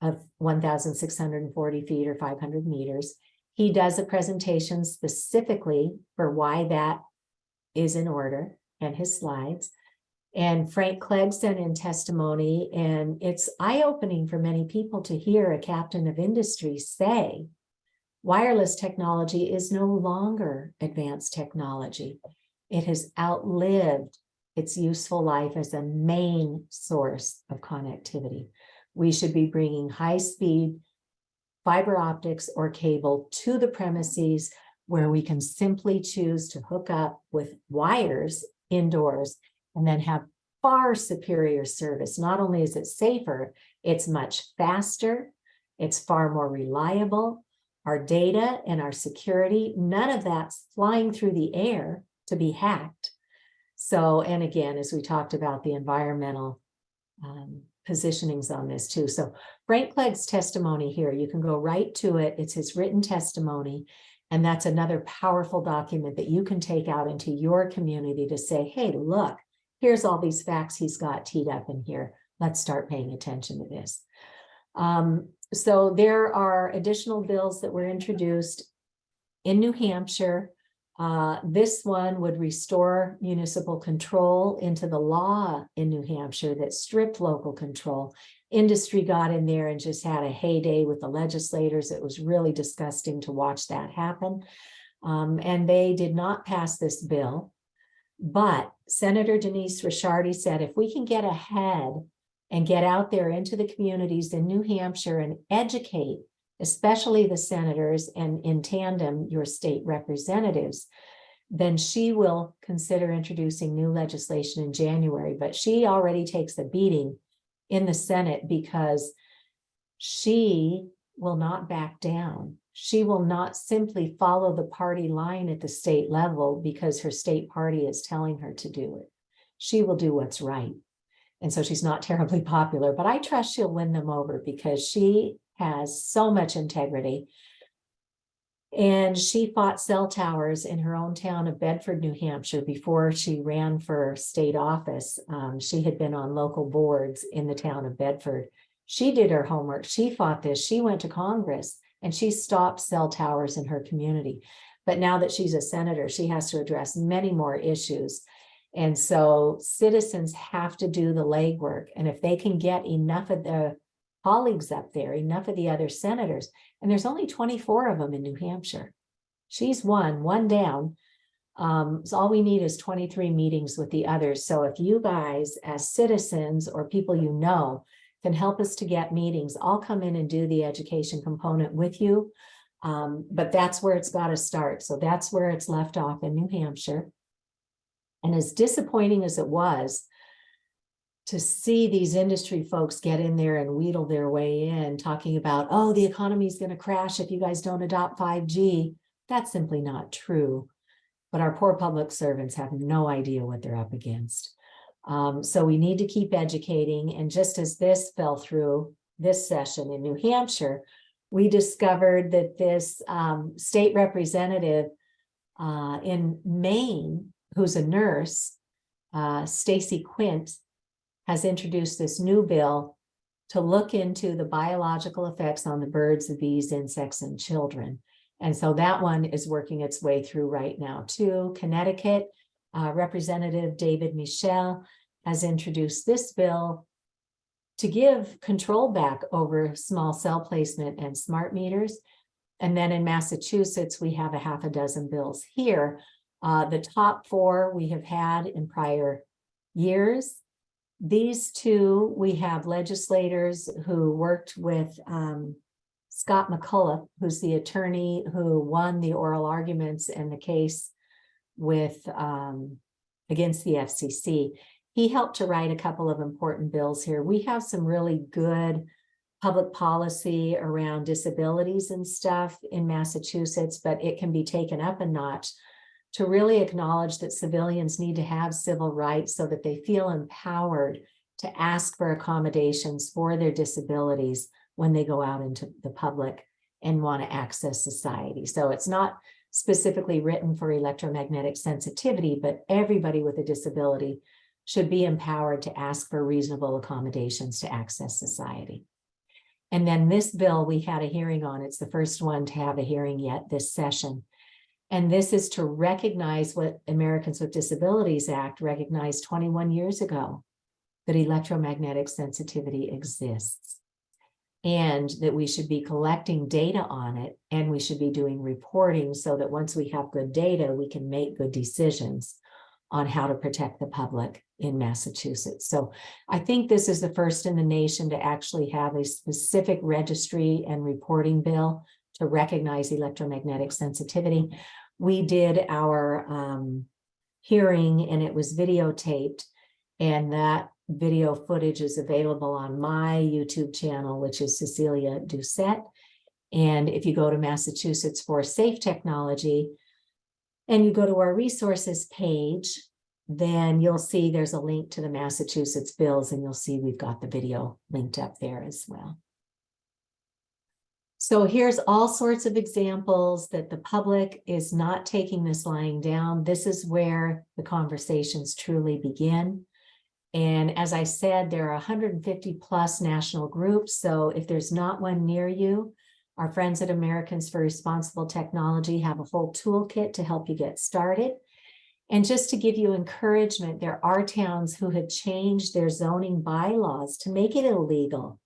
of 1,640 feet or 500 meters. He does a presentation specifically for why that is in order and his slides. And Frank Clegg sent in testimony, and it's eye-opening for many people to hear a captain of industry say wireless technology is no longer advanced technology. It has outlived its useful life as a main source of connectivity. We should be bringing high-speed fiber optics or cable to the premises where we can simply choose to hook up with wires indoors and then have far superior service. Not only is it safer, it's much faster, it's far more reliable. Our data and our security, none of that's flying through the air to be hacked. So, and again, as we talked about the environmental positionings on this too. So Frank Clegg's testimony here, you can go right to it. It's his written testimony. And that's another powerful document that you can take out into your community to say, hey, look, here's all these facts he's got teed up in here. Let's start paying attention to this. So there are additional bills that were introduced in New Hampshire. This one would restore municipal control into the law in New Hampshire that stripped local control. Industry got in there and just had a heyday with the legislators. It was really disgusting to watch that happen. And they did not pass this bill. But Senator Denise Ricciardi said, if we can get ahead and get out there into the communities in New Hampshire and educate, especially the senators and in tandem your state representatives, then she will consider introducing new legislation in January. But she already takes a beating in the Senate because she will not back down. She will not simply follow the party line at the state level because her state party is telling her to do it. She will do what's right. And so she's not terribly popular, but I trust she'll win them over because she has so much integrity. And she fought cell towers in her own town of Bedford, New Hampshire before she ran for state office. She had been on local boards in the town of Bedford. She did her homework. She fought this. She went to Congress and she stopped cell towers in her community. But now that she's a senator, she has to address many more issues. And so citizens have to do the legwork. And if they can get enough of the colleagues up there, enough of the other senators, and there's only 24 of them in New Hampshire. She's one down. So all we need is 23 meetings with the others. So if you guys as citizens or people you know can help us to get meetings, I'll come in and do the education component with you. But that's where it's got to start. So that's where it's left off in New Hampshire. And as disappointing as it was to see these industry folks get in there and wheedle their way in, talking about, oh, the economy is going to crash if you guys don't adopt 5G. That's simply not true. But our poor public servants have no idea what they're up against. So we need to keep educating. And just as this fell through this session in New Hampshire, we discovered that this state representative in Maine, who's a nurse, Cece Quint, has introduced this new bill to look into the biological effects on the birds, the bees, insects, and children. And so that one is working its way through right now too. Connecticut, Representative David Michel has introduced this bill to give control back over small cell placement and smart meters. And then in Massachusetts, we have a half a dozen bills here. The top four we have had in prior years. These two, we have legislators who worked with Scott McCullough, who's the attorney who won the oral arguments in the case with against the FCC. He helped to write a couple of important bills here. We have some really good public policy around disabilities and stuff in Massachusetts, but it can be taken up a notch to really acknowledge that civilians need to have civil rights so that they feel empowered to ask for accommodations for their disabilities when they go out into the public and want to access society. So it's not specifically written for electromagnetic sensitivity, but everybody with a disability should be empowered to ask for reasonable accommodations to access society. And then this bill we had a hearing on. It's the first one to have a hearing yet this session. And this is to recognize what Americans with Disabilities Act recognized 21 years ago, that electromagnetic sensitivity exists and that we should be collecting data on it, and we should be doing reporting so that once we have good data, we can make good decisions on how to protect the public in Massachusetts. So I think this is the first in the nation to actually have a specific registry and reporting bill to recognize electromagnetic sensitivity. We did our hearing and it was videotaped, and that video footage is available on my YouTube channel, which is Cecilia Doucette. And if you go to Massachusetts for Safe Technology and you go to our resources page, then you'll see there's a link to the Massachusetts bills, and you'll see we've got the video linked up there as well. So here's all sorts of examples that the public is not taking this lying down. This is where the conversations truly begin. And as I said, there are 150 plus national groups. So if there's not one near you, our friends at Americans for Responsible Technology have a whole toolkit to help you get started. And just to give you encouragement, there are towns who have changed their zoning bylaws to make it illegal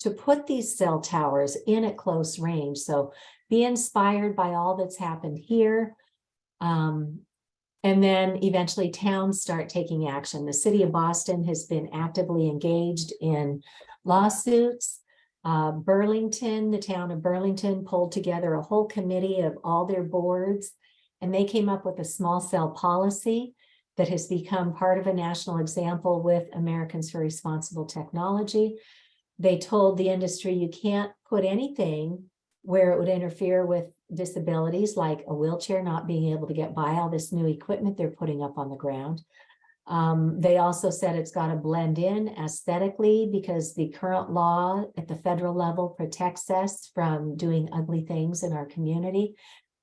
to put these cell towers in at close range. So be inspired by all that's happened here. And then eventually towns start taking action. The city of Boston has been actively engaged in lawsuits. Burlington, the town of Burlington, pulled together a whole committee of all their boards, and they came up with a small cell policy that has become part of a national example with Americans for Responsible Technology. They told the industry you can't put anything where it would interfere with disabilities, like a wheelchair not being able to get by all this new equipment they're putting up on the ground. They also said it's got to blend in aesthetically because the current law at the federal level protects us from doing ugly things in our community.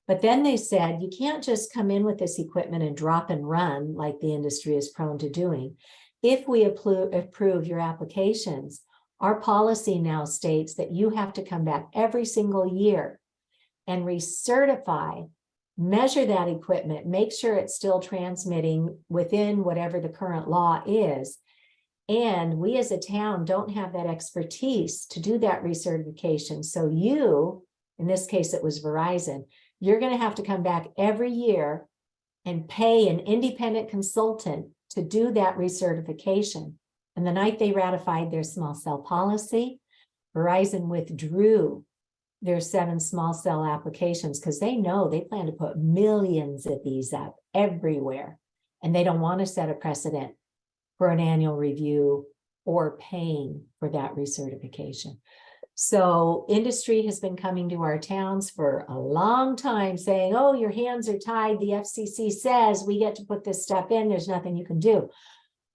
But then they said, you can't just come in with this equipment and drop and run like the industry is prone to doing. If we approve your applications, our policy now states that you have to come back every single year and recertify, measure that equipment, make sure it's still transmitting within whatever the current law is. And we as a town don't have that expertise to do that recertification. So you, in this case, it was Verizon, you're going to have to come back every year and pay an independent consultant to do that recertification. And the night they ratified their small cell policy, Verizon withdrew their 7 small cell applications because they know they plan to put millions of these up everywhere. And they don't want to set a precedent for an annual review or paying for that recertification. So industry has been coming to our towns for a long time saying, oh, your hands are tied. The FCC says we get to put this stuff in. There's nothing you can do.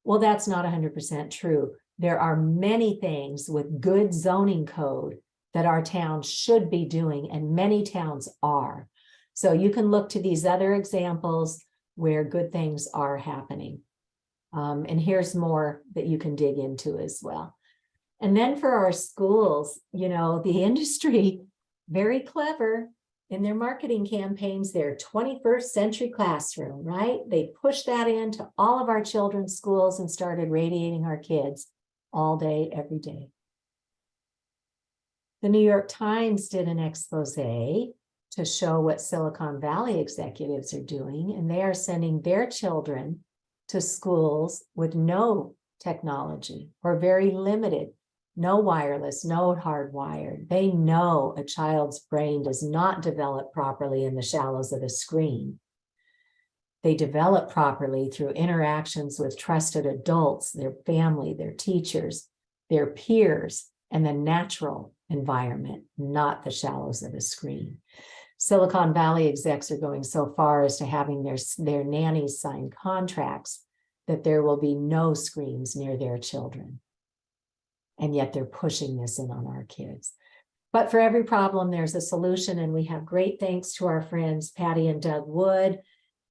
Well, that's not 100% true. There are many things with good zoning code that our town should be doing, and many towns are. So you can look to these other examples where good things are happening. And here's more that you can dig into as well. And then for our schools, you know, the industry, very clever in their marketing campaigns, their 21st century classroom, right? They pushed that into all of our children's schools and started radiating our kids all day, every day. The New York Times did an expose to show what Silicon Valley executives are doing, and they are sending their children to schools with no technology or very limited, no wireless, no hardwired. They know a child's brain does not develop properly in the shallows of a screen. They develop properly through interactions with trusted adults, their family, their teachers, their peers, and the natural environment, not the shallows of a screen. Silicon Valley execs are going so far as to having their nannies sign contracts that there will be no screens near their children. And yet they're pushing this in on our kids. But for every problem, there's a solution. And we have great thanks to our friends, Patty and Doug Wood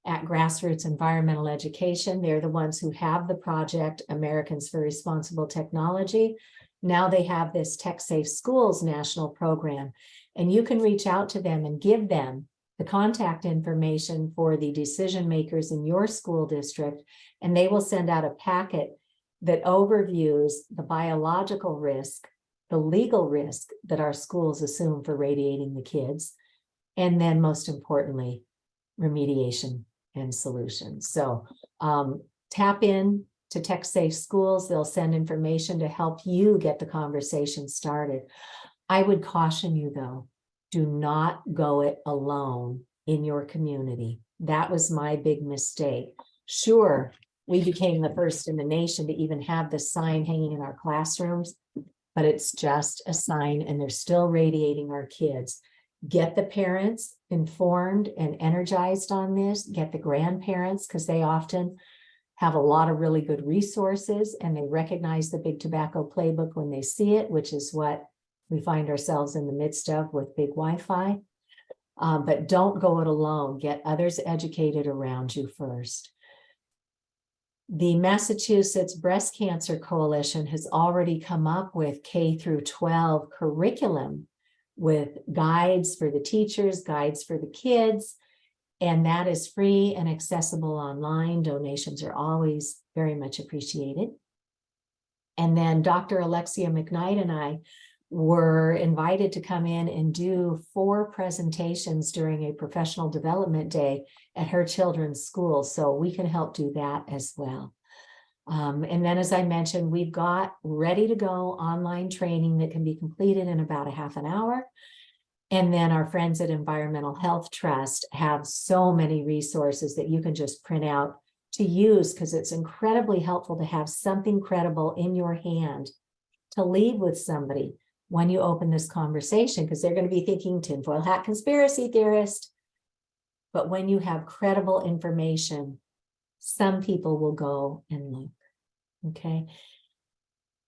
at Grassroots Environmental Education. They're the ones who have the project, Americans for Responsible Technology. Now they have this Tech Safe Schools national program, and you can reach out to them and give them the contact information for the decision makers in your school district, and they will send out a packet that overviews the biological risk, the legal risk that our schools assume for radiating the kids, and then most importantly, remediation and solutions. So tap in to Tech Safe Schools. They'll send information to help you get the conversation started. I would caution you though, do not go it alone in your community. That was my big mistake. Sure, we became the first in the nation to even have the sign hanging in our classrooms, but it's just a sign and they're still radiating our kids. Get the parents informed and energized on this. Get the grandparents, because they often have a lot of really good resources and they recognize the big tobacco playbook when they see it, which is what we find ourselves in the midst of with big Wi-Fi. But don't go it alone. Get others educated around you first. The Massachusetts Breast Cancer Coalition has already come up with K through 12 curriculum with guides for the teachers, guides for the kids, and that is free and accessible online. Donations are always very much appreciated. And then Dr. Alexia McKnight and I were invited to come in and do 4 presentations during a professional development day at her children's school. So we can help do that as well. And then, as I mentioned, we've got ready to go online training that can be completed in about a half an hour. And then our friends at Environmental Health Trust have so many resources that you can just print out to use, because it's incredibly helpful to have something credible in your hand to leave with somebody when you open this conversation, because they're going to be thinking tinfoil hat conspiracy theorist. But when you have credible information, some people will go and look. Okay.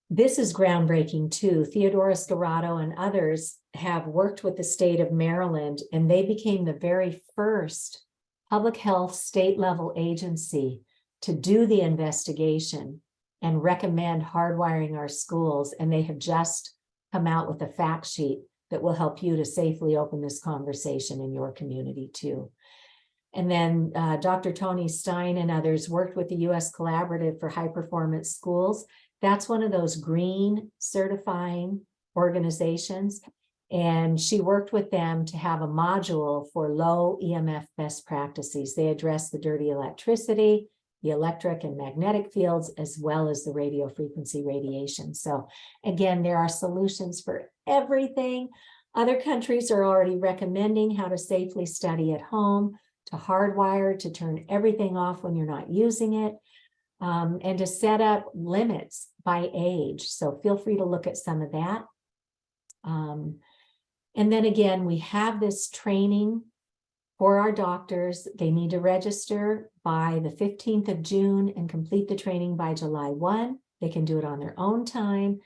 This is groundbreaking too. Theodora Scarrato and others have worked with the state of Maryland, and they became the very first public health state level agency to do the investigation and recommend hardwiring our schools. And they have just come out with a fact sheet that will help you to safely open this conversation in your community too. And then Dr. Tony Stein and others worked with the U.S. Collaborative for High Performance Schools. That's one of those green certifying organizations. And she worked with them to have a module for low EMF best practices. They address the dirty electricity, the electric and magnetic fields, as well as the radio frequency radiation. So again, there are solutions for everything. Other countries are already recommending how to safely study at home, to hardwire, to turn everything off when you're not using it, and to set up limits by age. So feel free to look at some of that. And then again, we have this training for our doctors. They need to register by the 15th of June and complete the training by July 1. They can do it on their own time.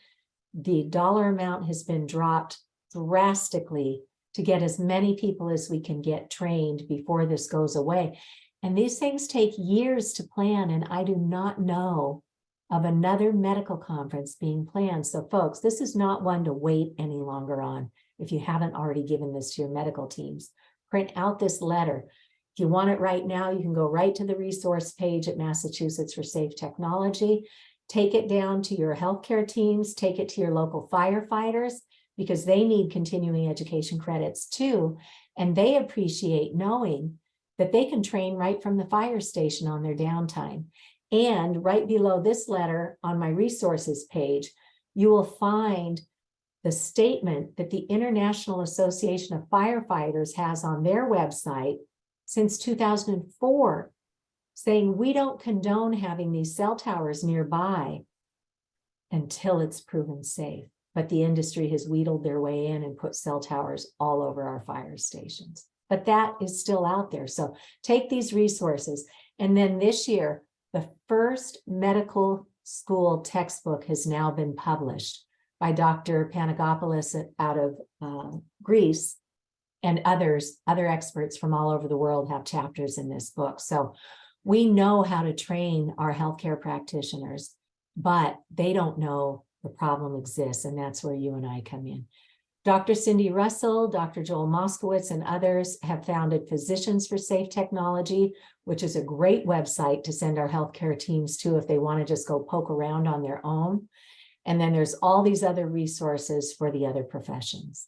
The dollar amount has been dropped drastically to get as many people as we can get trained before this goes away. And these things take years to plan, and I do not know of another medical conference being planned. So folks, this is not one to wait any longer on. If you haven't already given this to your medical teams, print out this letter. If you want it right now, you can go right to the resource page at Massachusetts for Safe Technology. Take it down to your healthcare teams, take it to your local firefighters, because they need continuing education credits too. And they appreciate knowing that they can train right from the fire station on their downtime. And right below this letter on my resources page, you will find the statement that the International Association of Firefighters has on their website since 2004, saying we don't condone having these cell towers nearby until it's proven safe. But the industry has wheedled their way in and put cell towers all over our fire stations. But that is still out there. So take these resources. And then this year, the first medical school textbook has now been published by Dr. Panagopoulos out of Greece, and other experts from all over the world have chapters in this book. So we know how to train our healthcare practitioners, but they don't know the problem exists, and that's where you and I come in. Dr. Cindy Russell, Dr. Joel Moskowitz, and others have founded Physicians for Safe Technology, which is a great website to send our healthcare teams to if they want to just go poke around on their own. And then there's all these other resources for the other professions.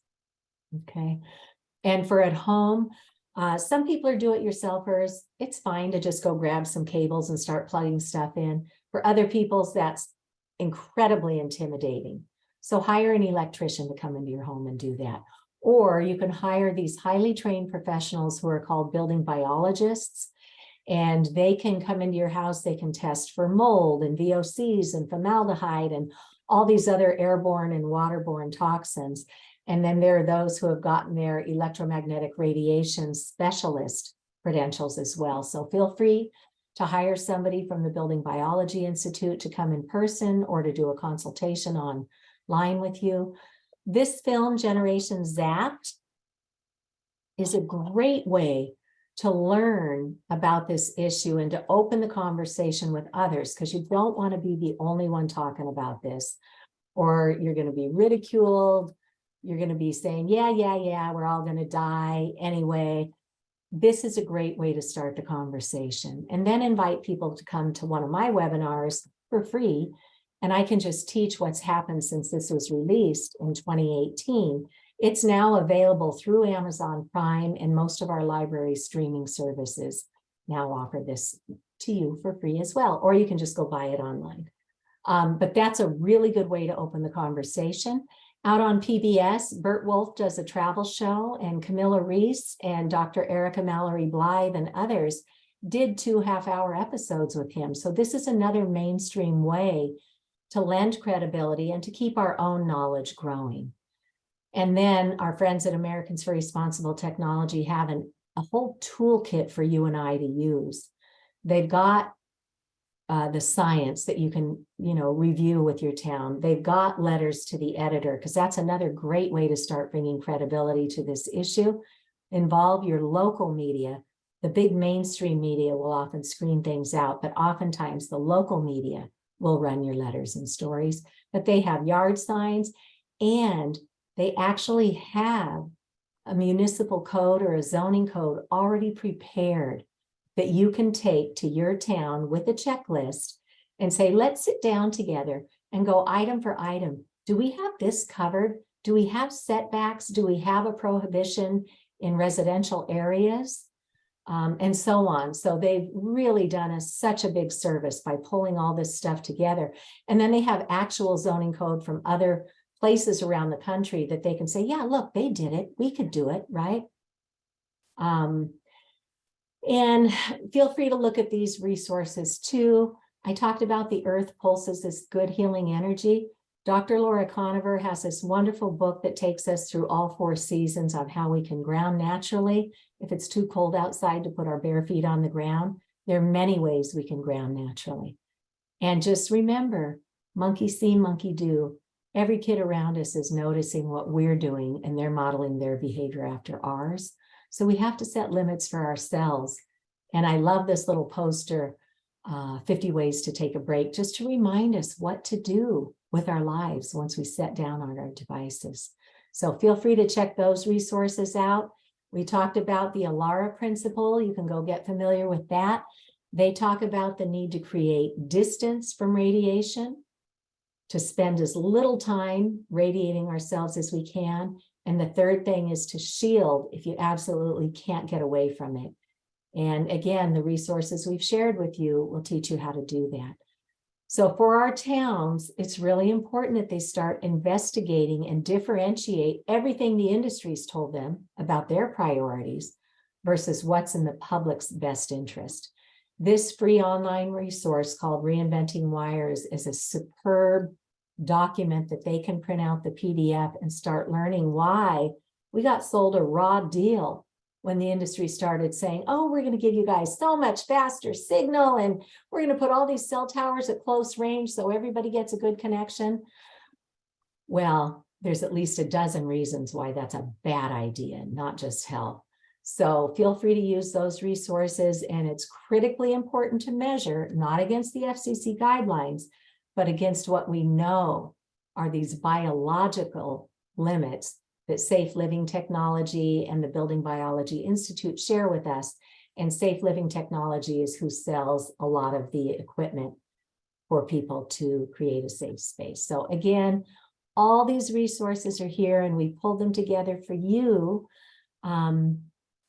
Okay. And for at home, some people are do-it-yourselfers. It's fine to just go grab some cables and start plugging stuff in. For other people, that's incredibly intimidating. So hire an electrician to come into your home and do that. Or you can hire these highly trained professionals who are called building biologists, and they can come into your house. They can test for mold and VOCs and formaldehyde and all these other airborne and waterborne toxins. And then there are those who have gotten their electromagnetic radiation specialist credentials as well. So feel free to hire somebody from the Building Biology Institute to come in person or to do a consultation online with you. This film, Generation Zapped, is a great way to learn about this issue and to open the conversation with others, because you don't want to be the only one talking about this, or you're going to be ridiculed. You're going to be saying, yeah, we're all going to die anyway. This is a great way to start the conversation, and then invite people to come to one of my webinars for free. And I can just teach what's happened since this was released in 2018. It's now available through Amazon Prime, and most of our library streaming services now offer this to you for free as well, or you can just go buy it online. But that's a really good way to open the conversation. Out on PBS, Bert Wolf does a travel show, and Camilla Reese and Dr. Erica Mallory Blythe and others did 2 half-hour episodes with him. So this is another mainstream way to lend credibility and to keep our own knowledge growing. And then our friends at Americans for Responsible Technology have a whole toolkit for you and I to use. They've got the science that you can, review with your town. They've got letters to the editor, because that's another great way to start bringing credibility to this issue. Involve your local media. The big mainstream media will often screen things out, but oftentimes the local media will run your letters and stories. But they have yard signs, and they actually have a municipal code or a zoning code already prepared that you can take to your town with a checklist and say, let's sit down together and go item for item. Do we have this covered? Do we have setbacks? Do we have a prohibition in residential areas? And so on. So they've really done us such a big service by pulling all this stuff together. And then they have actual zoning code from other places around the country that they can say, yeah, look, they did it. We could do it, right? And feel free to look at these resources too. I talked about the earth pulses this good healing energy. Dr. Laura Conover has this wonderful book that takes us through all 4 seasons on how we can ground naturally. If it's too cold outside to put our bare feet on the ground, there are many ways we can ground naturally. And just remember, monkey see, monkey do. Every kid around us is noticing what we're doing and they're modeling their behavior after ours. So we have to set limits for ourselves. And I love this little poster, 50 ways to take a break, just to remind us what to do with our lives once we set down on our devices. So feel free to check those resources out. We talked about the ALARA principle. You can go get familiar with that. They talk about the need to create distance from radiation, to spend as little time radiating ourselves as we can. And the third thing is to shield if you absolutely can't get away from it. And again, the resources we've shared with you will teach you how to do that. So for our towns, it's really important that they start investigating and differentiate everything the industry's told them about their priorities versus what's in the public's best interest. This free online resource called Reinventing Wires is a superb document that they can print out the PDF and start learning why we got sold a raw deal when the industry started saying, oh, we're going to give you guys so much faster signal and we're going to put all these cell towers at close range so everybody gets a good connection. Well, there's at least a dozen reasons why that's a bad idea, not just health. So feel free to use those resources, and it's critically important to measure, not against the FCC guidelines, but against what we know are these biological limits that Safe Living Technology and the Building Biology Institute share with us. And Safe Living Technology is who sells a lot of the equipment for people to create a safe space. So again, all these resources are here and we pulled them together for you.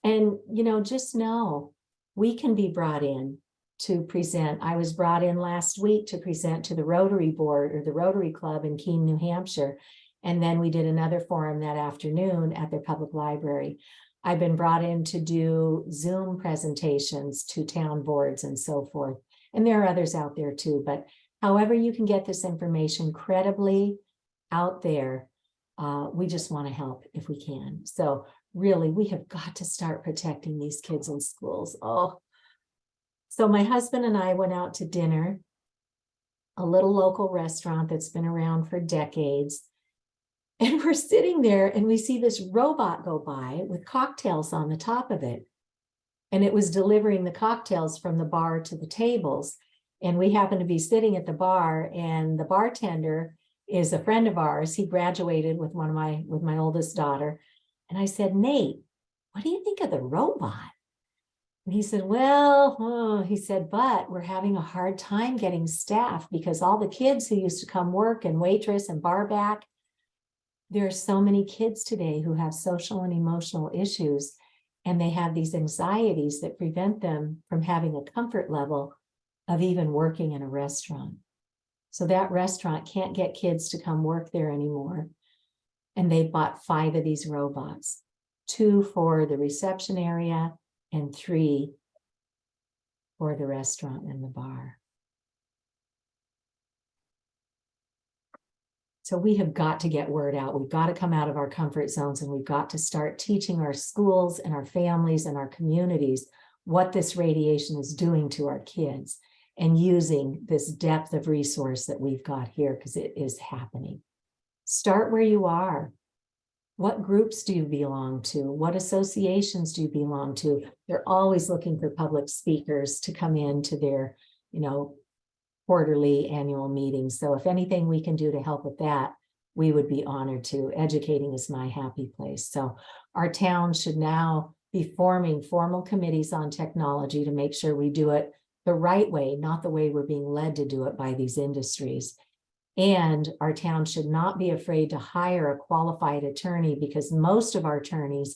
And, you know, just know we can be brought in to present. I was brought in last week to present to the Rotary Board or the Rotary Club in Keene, New Hampshire. And then we did another forum that afternoon at their public library. I've been brought in to do Zoom presentations to town boards and so forth. And there are others out there too, but however you can get this information credibly out there, we just want to help if we can. So really, we have got to start protecting these kids in schools. Oh, so my husband and I went out to dinner, a little local restaurant that's been around for decades. And we're sitting there and we see this robot go by with cocktails on the top of it. And it was delivering the cocktails from the bar to the tables. And we happened to be sitting at the bar, and the bartender is a friend of ours. He graduated with my oldest daughter. And I said, Nate, what do you think of the robot? And he said, well, he said, but we're having a hard time getting staff because all the kids who used to come work and waitress and bar back, there are so many kids today who have social and emotional issues, and they have these anxieties that prevent them from having a comfort level of even working in a restaurant. So that restaurant can't get kids to come work there anymore. And they bought 5 of these robots, 2 for the reception area and 3 for the restaurant and the bar. So we have got to get word out. We've got to come out of our comfort zones, and we've got to start teaching our schools and our families and our communities what this radiation is doing to our kids, and using this depth of resource that we've got here, because it is happening. Start where you are. What groups do you belong to? What associations do you belong to? They're always looking for public speakers to come in to their, quarterly annual meetings. So if anything we can do to help with that, we would be honored to. Educating is my happy place. So our town should now be forming formal committees on technology to make sure we do it the right way, not the way we're being led to do it by these industries. And our town should not be afraid to hire a qualified attorney, because most of our attorneys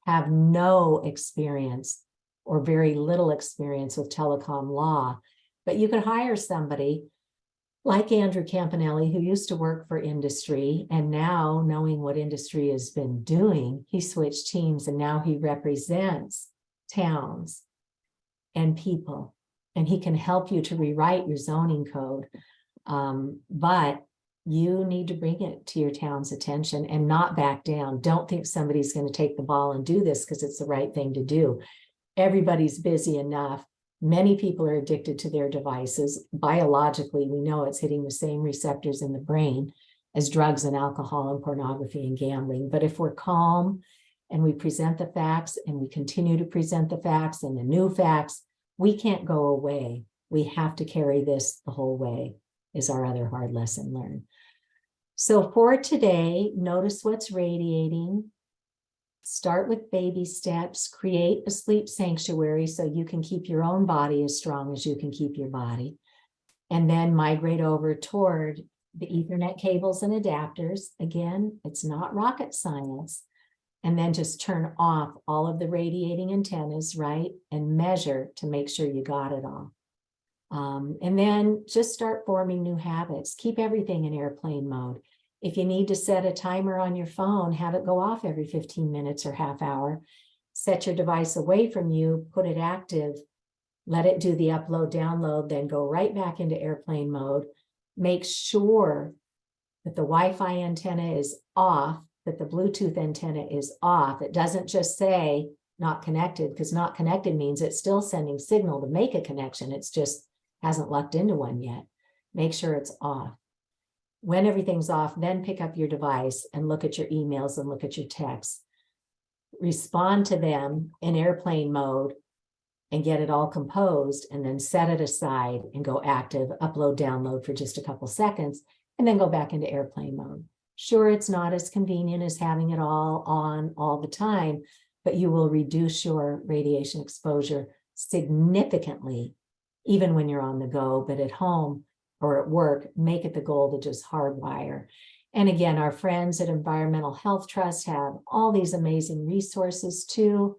have no experience or very little experience with telecom law. But you could hire somebody like Andrew Campanelli, who used to work for industry, and now, knowing what industry has been doing, he switched teams and now he represents towns and people, and he can help you to rewrite your zoning code. But you need to bring it to your town's attention and not back down. Don't think somebody's going to take the ball and do this because it's the right thing to do. Everybody's busy enough. Many people are addicted to their devices. Biologically, we know it's hitting the same receptors in the brain as drugs and alcohol and pornography and gambling. But if we're calm and we present the facts and we continue to present the facts and the new facts, we can't go away. We have to carry this the whole way, is our other hard lesson learned. So for today, notice what's radiating. Start with baby steps, create a sleep sanctuary so you can keep your own body as strong as you can keep your body. And then migrate over toward the Ethernet cables and adapters. Again, it's not rocket science. And then just turn off all of the radiating antennas, right? And measure to make sure you got it all. And then just start forming new habits. Keep everything in airplane mode. If you need to set a timer on your phone, have it go off every 15 minutes or half hour. Set your device away from you, put it active, let it do the upload, download, then go right back into airplane mode. Make sure that the Wi-Fi antenna is off, that the Bluetooth antenna is off. It doesn't just say not connected, because not connected means it's still sending signal to make a connection. It's just hasn't lucked into one yet. Make sure it's off. When everything's off, then pick up your device and look at your emails and look at your texts. Respond to them in airplane mode and get it all composed, and then set it aside and go active, upload, download for just a couple seconds, and then go back into airplane mode. Sure, it's not as convenient as having it all on all the time, but you will reduce your radiation exposure significantly, even when you're on the go. But at home or at work, make it the goal to just hardwire. And again, our friends at Environmental Health Trust have all these amazing resources too.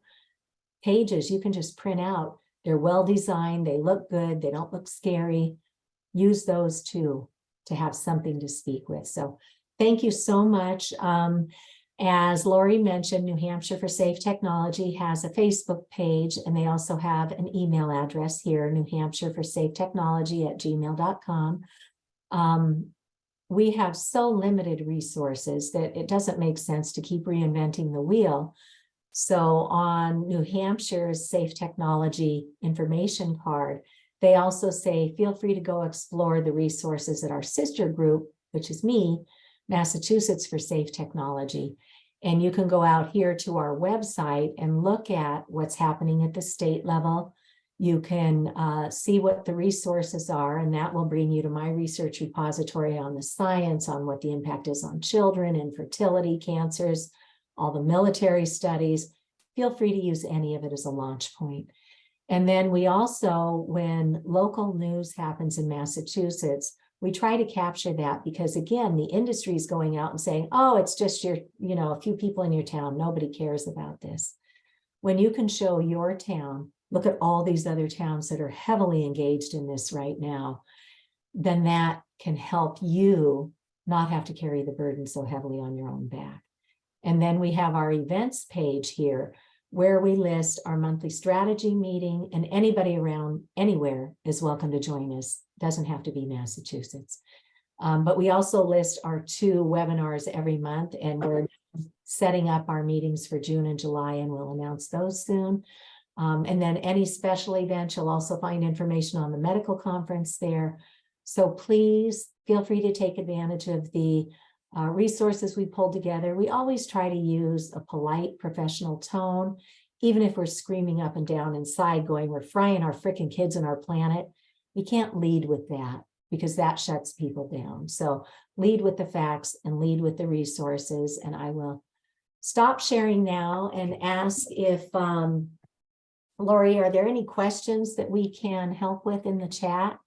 Pages you can just print out. They're well designed, they look good, they don't look scary. Use those too to have something to speak with. So thank you so much. As Lori mentioned, New Hampshire for Safe Technology has a Facebook page, and they also have an email address here, New Hampshire for Safe Technology @gmail.com. We have so limited resources that it doesn't make sense to keep reinventing the wheel. So on New Hampshire's Safe Technology information card, they also say, feel free to go explore the resources at our sister group, which is me, Massachusetts for Safe Technology. And you can go out here to our website and look at what's happening at the state level. You can see what the resources are, and that will bring you to my research repository on the science, on what the impact is on children, infertility, cancers, all the military studies. Feel free to use any of it as a launch point. And then we also, when local news happens in Massachusetts, we try to capture that, because again, the industry is going out and saying, oh, it's just your, a few people in your town. Nobody cares about this. When you can show your town, look at all these other towns that are heavily engaged in this right now, then that can help you not have to carry the burden so heavily on your own back. And then we have our events page here, where we list our monthly strategy meeting, and anybody around anywhere is welcome to join us. Doesn't have to be Massachusetts. But we also list our 2 webinars every month, and we're setting up our meetings for June and July, and we'll announce those soon. And then any special event, you'll also find information on the medical conference there. So please feel free to take advantage of the resources we pulled together. We always try to use a polite, professional tone, even if we're screaming up and down inside going, we're frying our frickin' kids and our planet. We can't lead with that, because that shuts people down. So lead with the facts and lead with the resources. And I will stop sharing now and ask if, Lori, are there any questions that we can help with in the chat?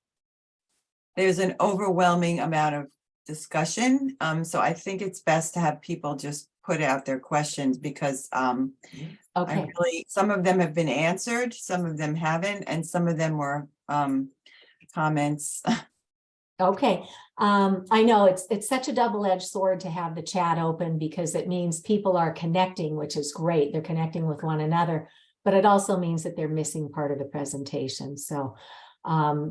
There's an overwhelming amount of discussion. So I think it's best to have people just put out their questions, because Okay. some of them have been answered, some of them haven't, and some of them were comments. Okay. I know it's such a double-edged sword to have the chat open, because it means people are connecting, which is great. They're connecting with one another, but it also means that they're missing part of the presentation. So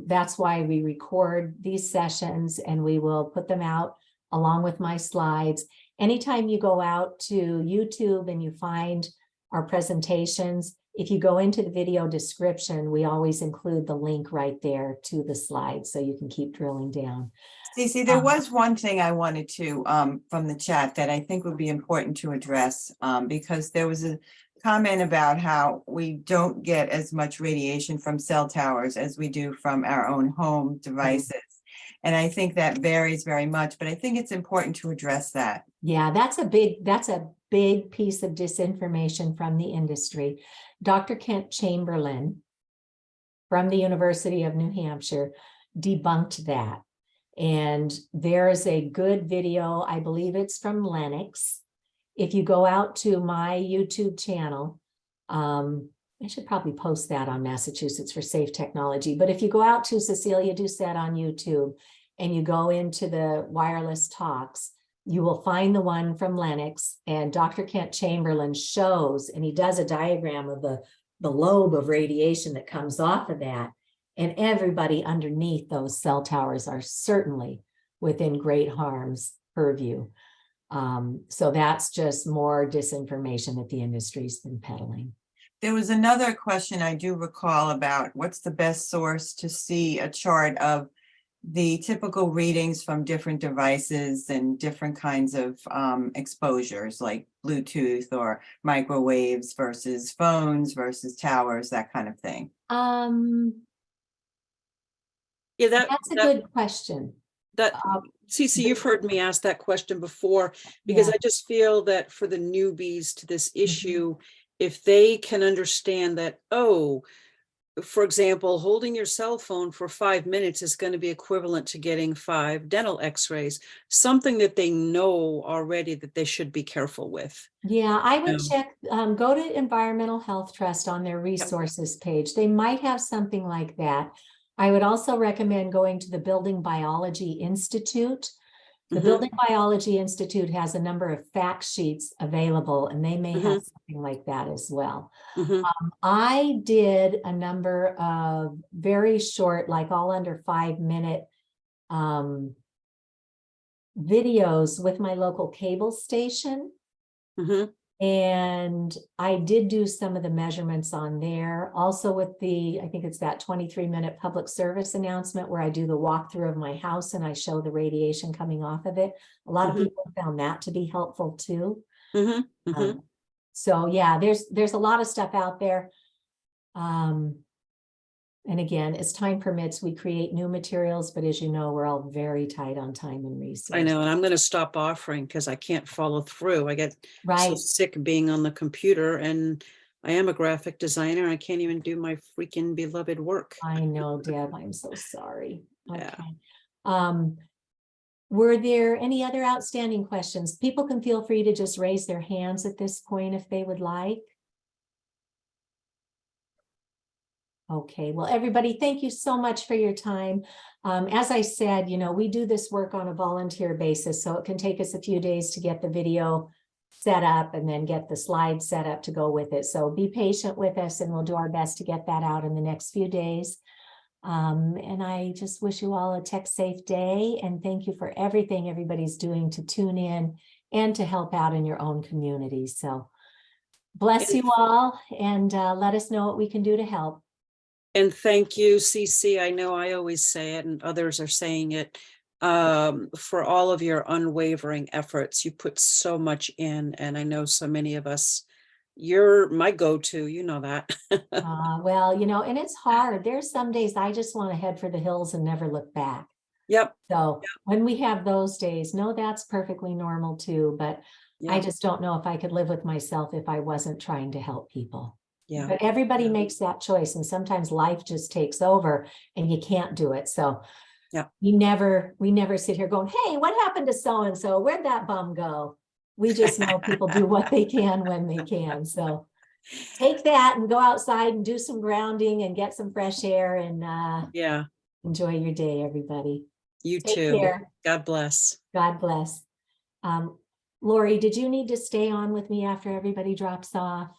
that's why we record these sessions, and we will put them out along with my slides. Anytime you go out to YouTube and you find our presentations, if you go into the video description, we always include the link right there to the slide, so you can keep drilling down. Cece, there was one thing I wanted to, from the chat that I think would be important to address, because there was a comment about how we don't get as much radiation from cell towers as we do from our own home devices. And I think that varies very much, but I think it's important to address that. Yeah, that's a big piece of disinformation from the industry. Dr. Kent Chamberlain from the University of New Hampshire debunked that. And there is a good video, I believe it's from Lennox. If you go out to my YouTube channel, I should probably post that on Massachusetts for Safe Technology. But if you go out to Cecilia Doucette on YouTube and you go into the wireless talks, you will find the one from Lennox, and Dr. Kent Chamberlain shows, and he does a diagram of the lobe of radiation that comes off of that. And everybody underneath those cell towers are certainly within great harm's purview. So that's just more disinformation that the industry's been peddling. There was another question I do recall about what's the best source to see a chart of the typical readings from different devices and different kinds of exposures, like Bluetooth or microwaves versus phones versus towers, that kind of thing. Yeah, That's a good question. Cece, you've heard me ask that question before, because Yeah. I just feel that for the newbies to this issue, if they can understand that, oh, for example, holding your cell phone for 5 minutes is going to be equivalent to getting 5 dental x-rays, something that they know already that they should be careful with. Yeah, I would check, go to Environmental Health Trust on their resources page. They might have something like that. I would also recommend going to the Building Biology Institute. The Building Biology Institute has a number of fact sheets available, and they may have something like that as well. I did a number of very short, like all under 5-minute videos with my local cable station. And I did do some of the measurements on there. Also with I think it's that 23-minute public service announcement where I do the walkthrough of my house and I show the radiation coming off of it. A lot of people found that to be helpful too. So yeah, there's a lot of stuff out there. And again, as time permits, we create new materials, but as you know, we're all very tight on time and resources. I know, and I'm going to stop offering because I can't follow through. I get so Right. sick being on the computer, and I am a graphic designer. I can't even do my freaking beloved work. I know, Deb, I'm so sorry. Yeah. Okay. Were there any other outstanding questions? People can feel free to just raise their hands at this point if they would like. Okay, well, everybody, thank you so much for your time. As I said, we do this work on a volunteer basis, so it can take us a few days to get the video set up and then get the slides set up to go with it. So be patient with us and we'll do our best to get that out in the next few days. And I just wish you all a tech safe day, and thank you for everything everybody's doing to tune in and to help out in your own community. So bless you all, and let us know what we can do to help. And thank you, Cece. I know I always say it and others are saying it, for all of your unwavering efforts. You put so much in, and I know so many of us, you're my go-to, you know that. Well, and it's hard. There's some days I just want to head for the hills and never look back. Yep. So when we have those days, no, that's perfectly normal too, but I just don't know if I could live with myself if I wasn't trying to help people. Yeah. But everybody makes that choice, and sometimes life just takes over and you can't do it. So we never sit here going, hey, what happened to so-and-so? Where'd that bum go? We just know people do what they can when they can. So take that and go outside and do some grounding and get some fresh air, and enjoy your day, everybody. You Take too. care. God bless. God bless. Lori, did you need to stay on with me after everybody drops off?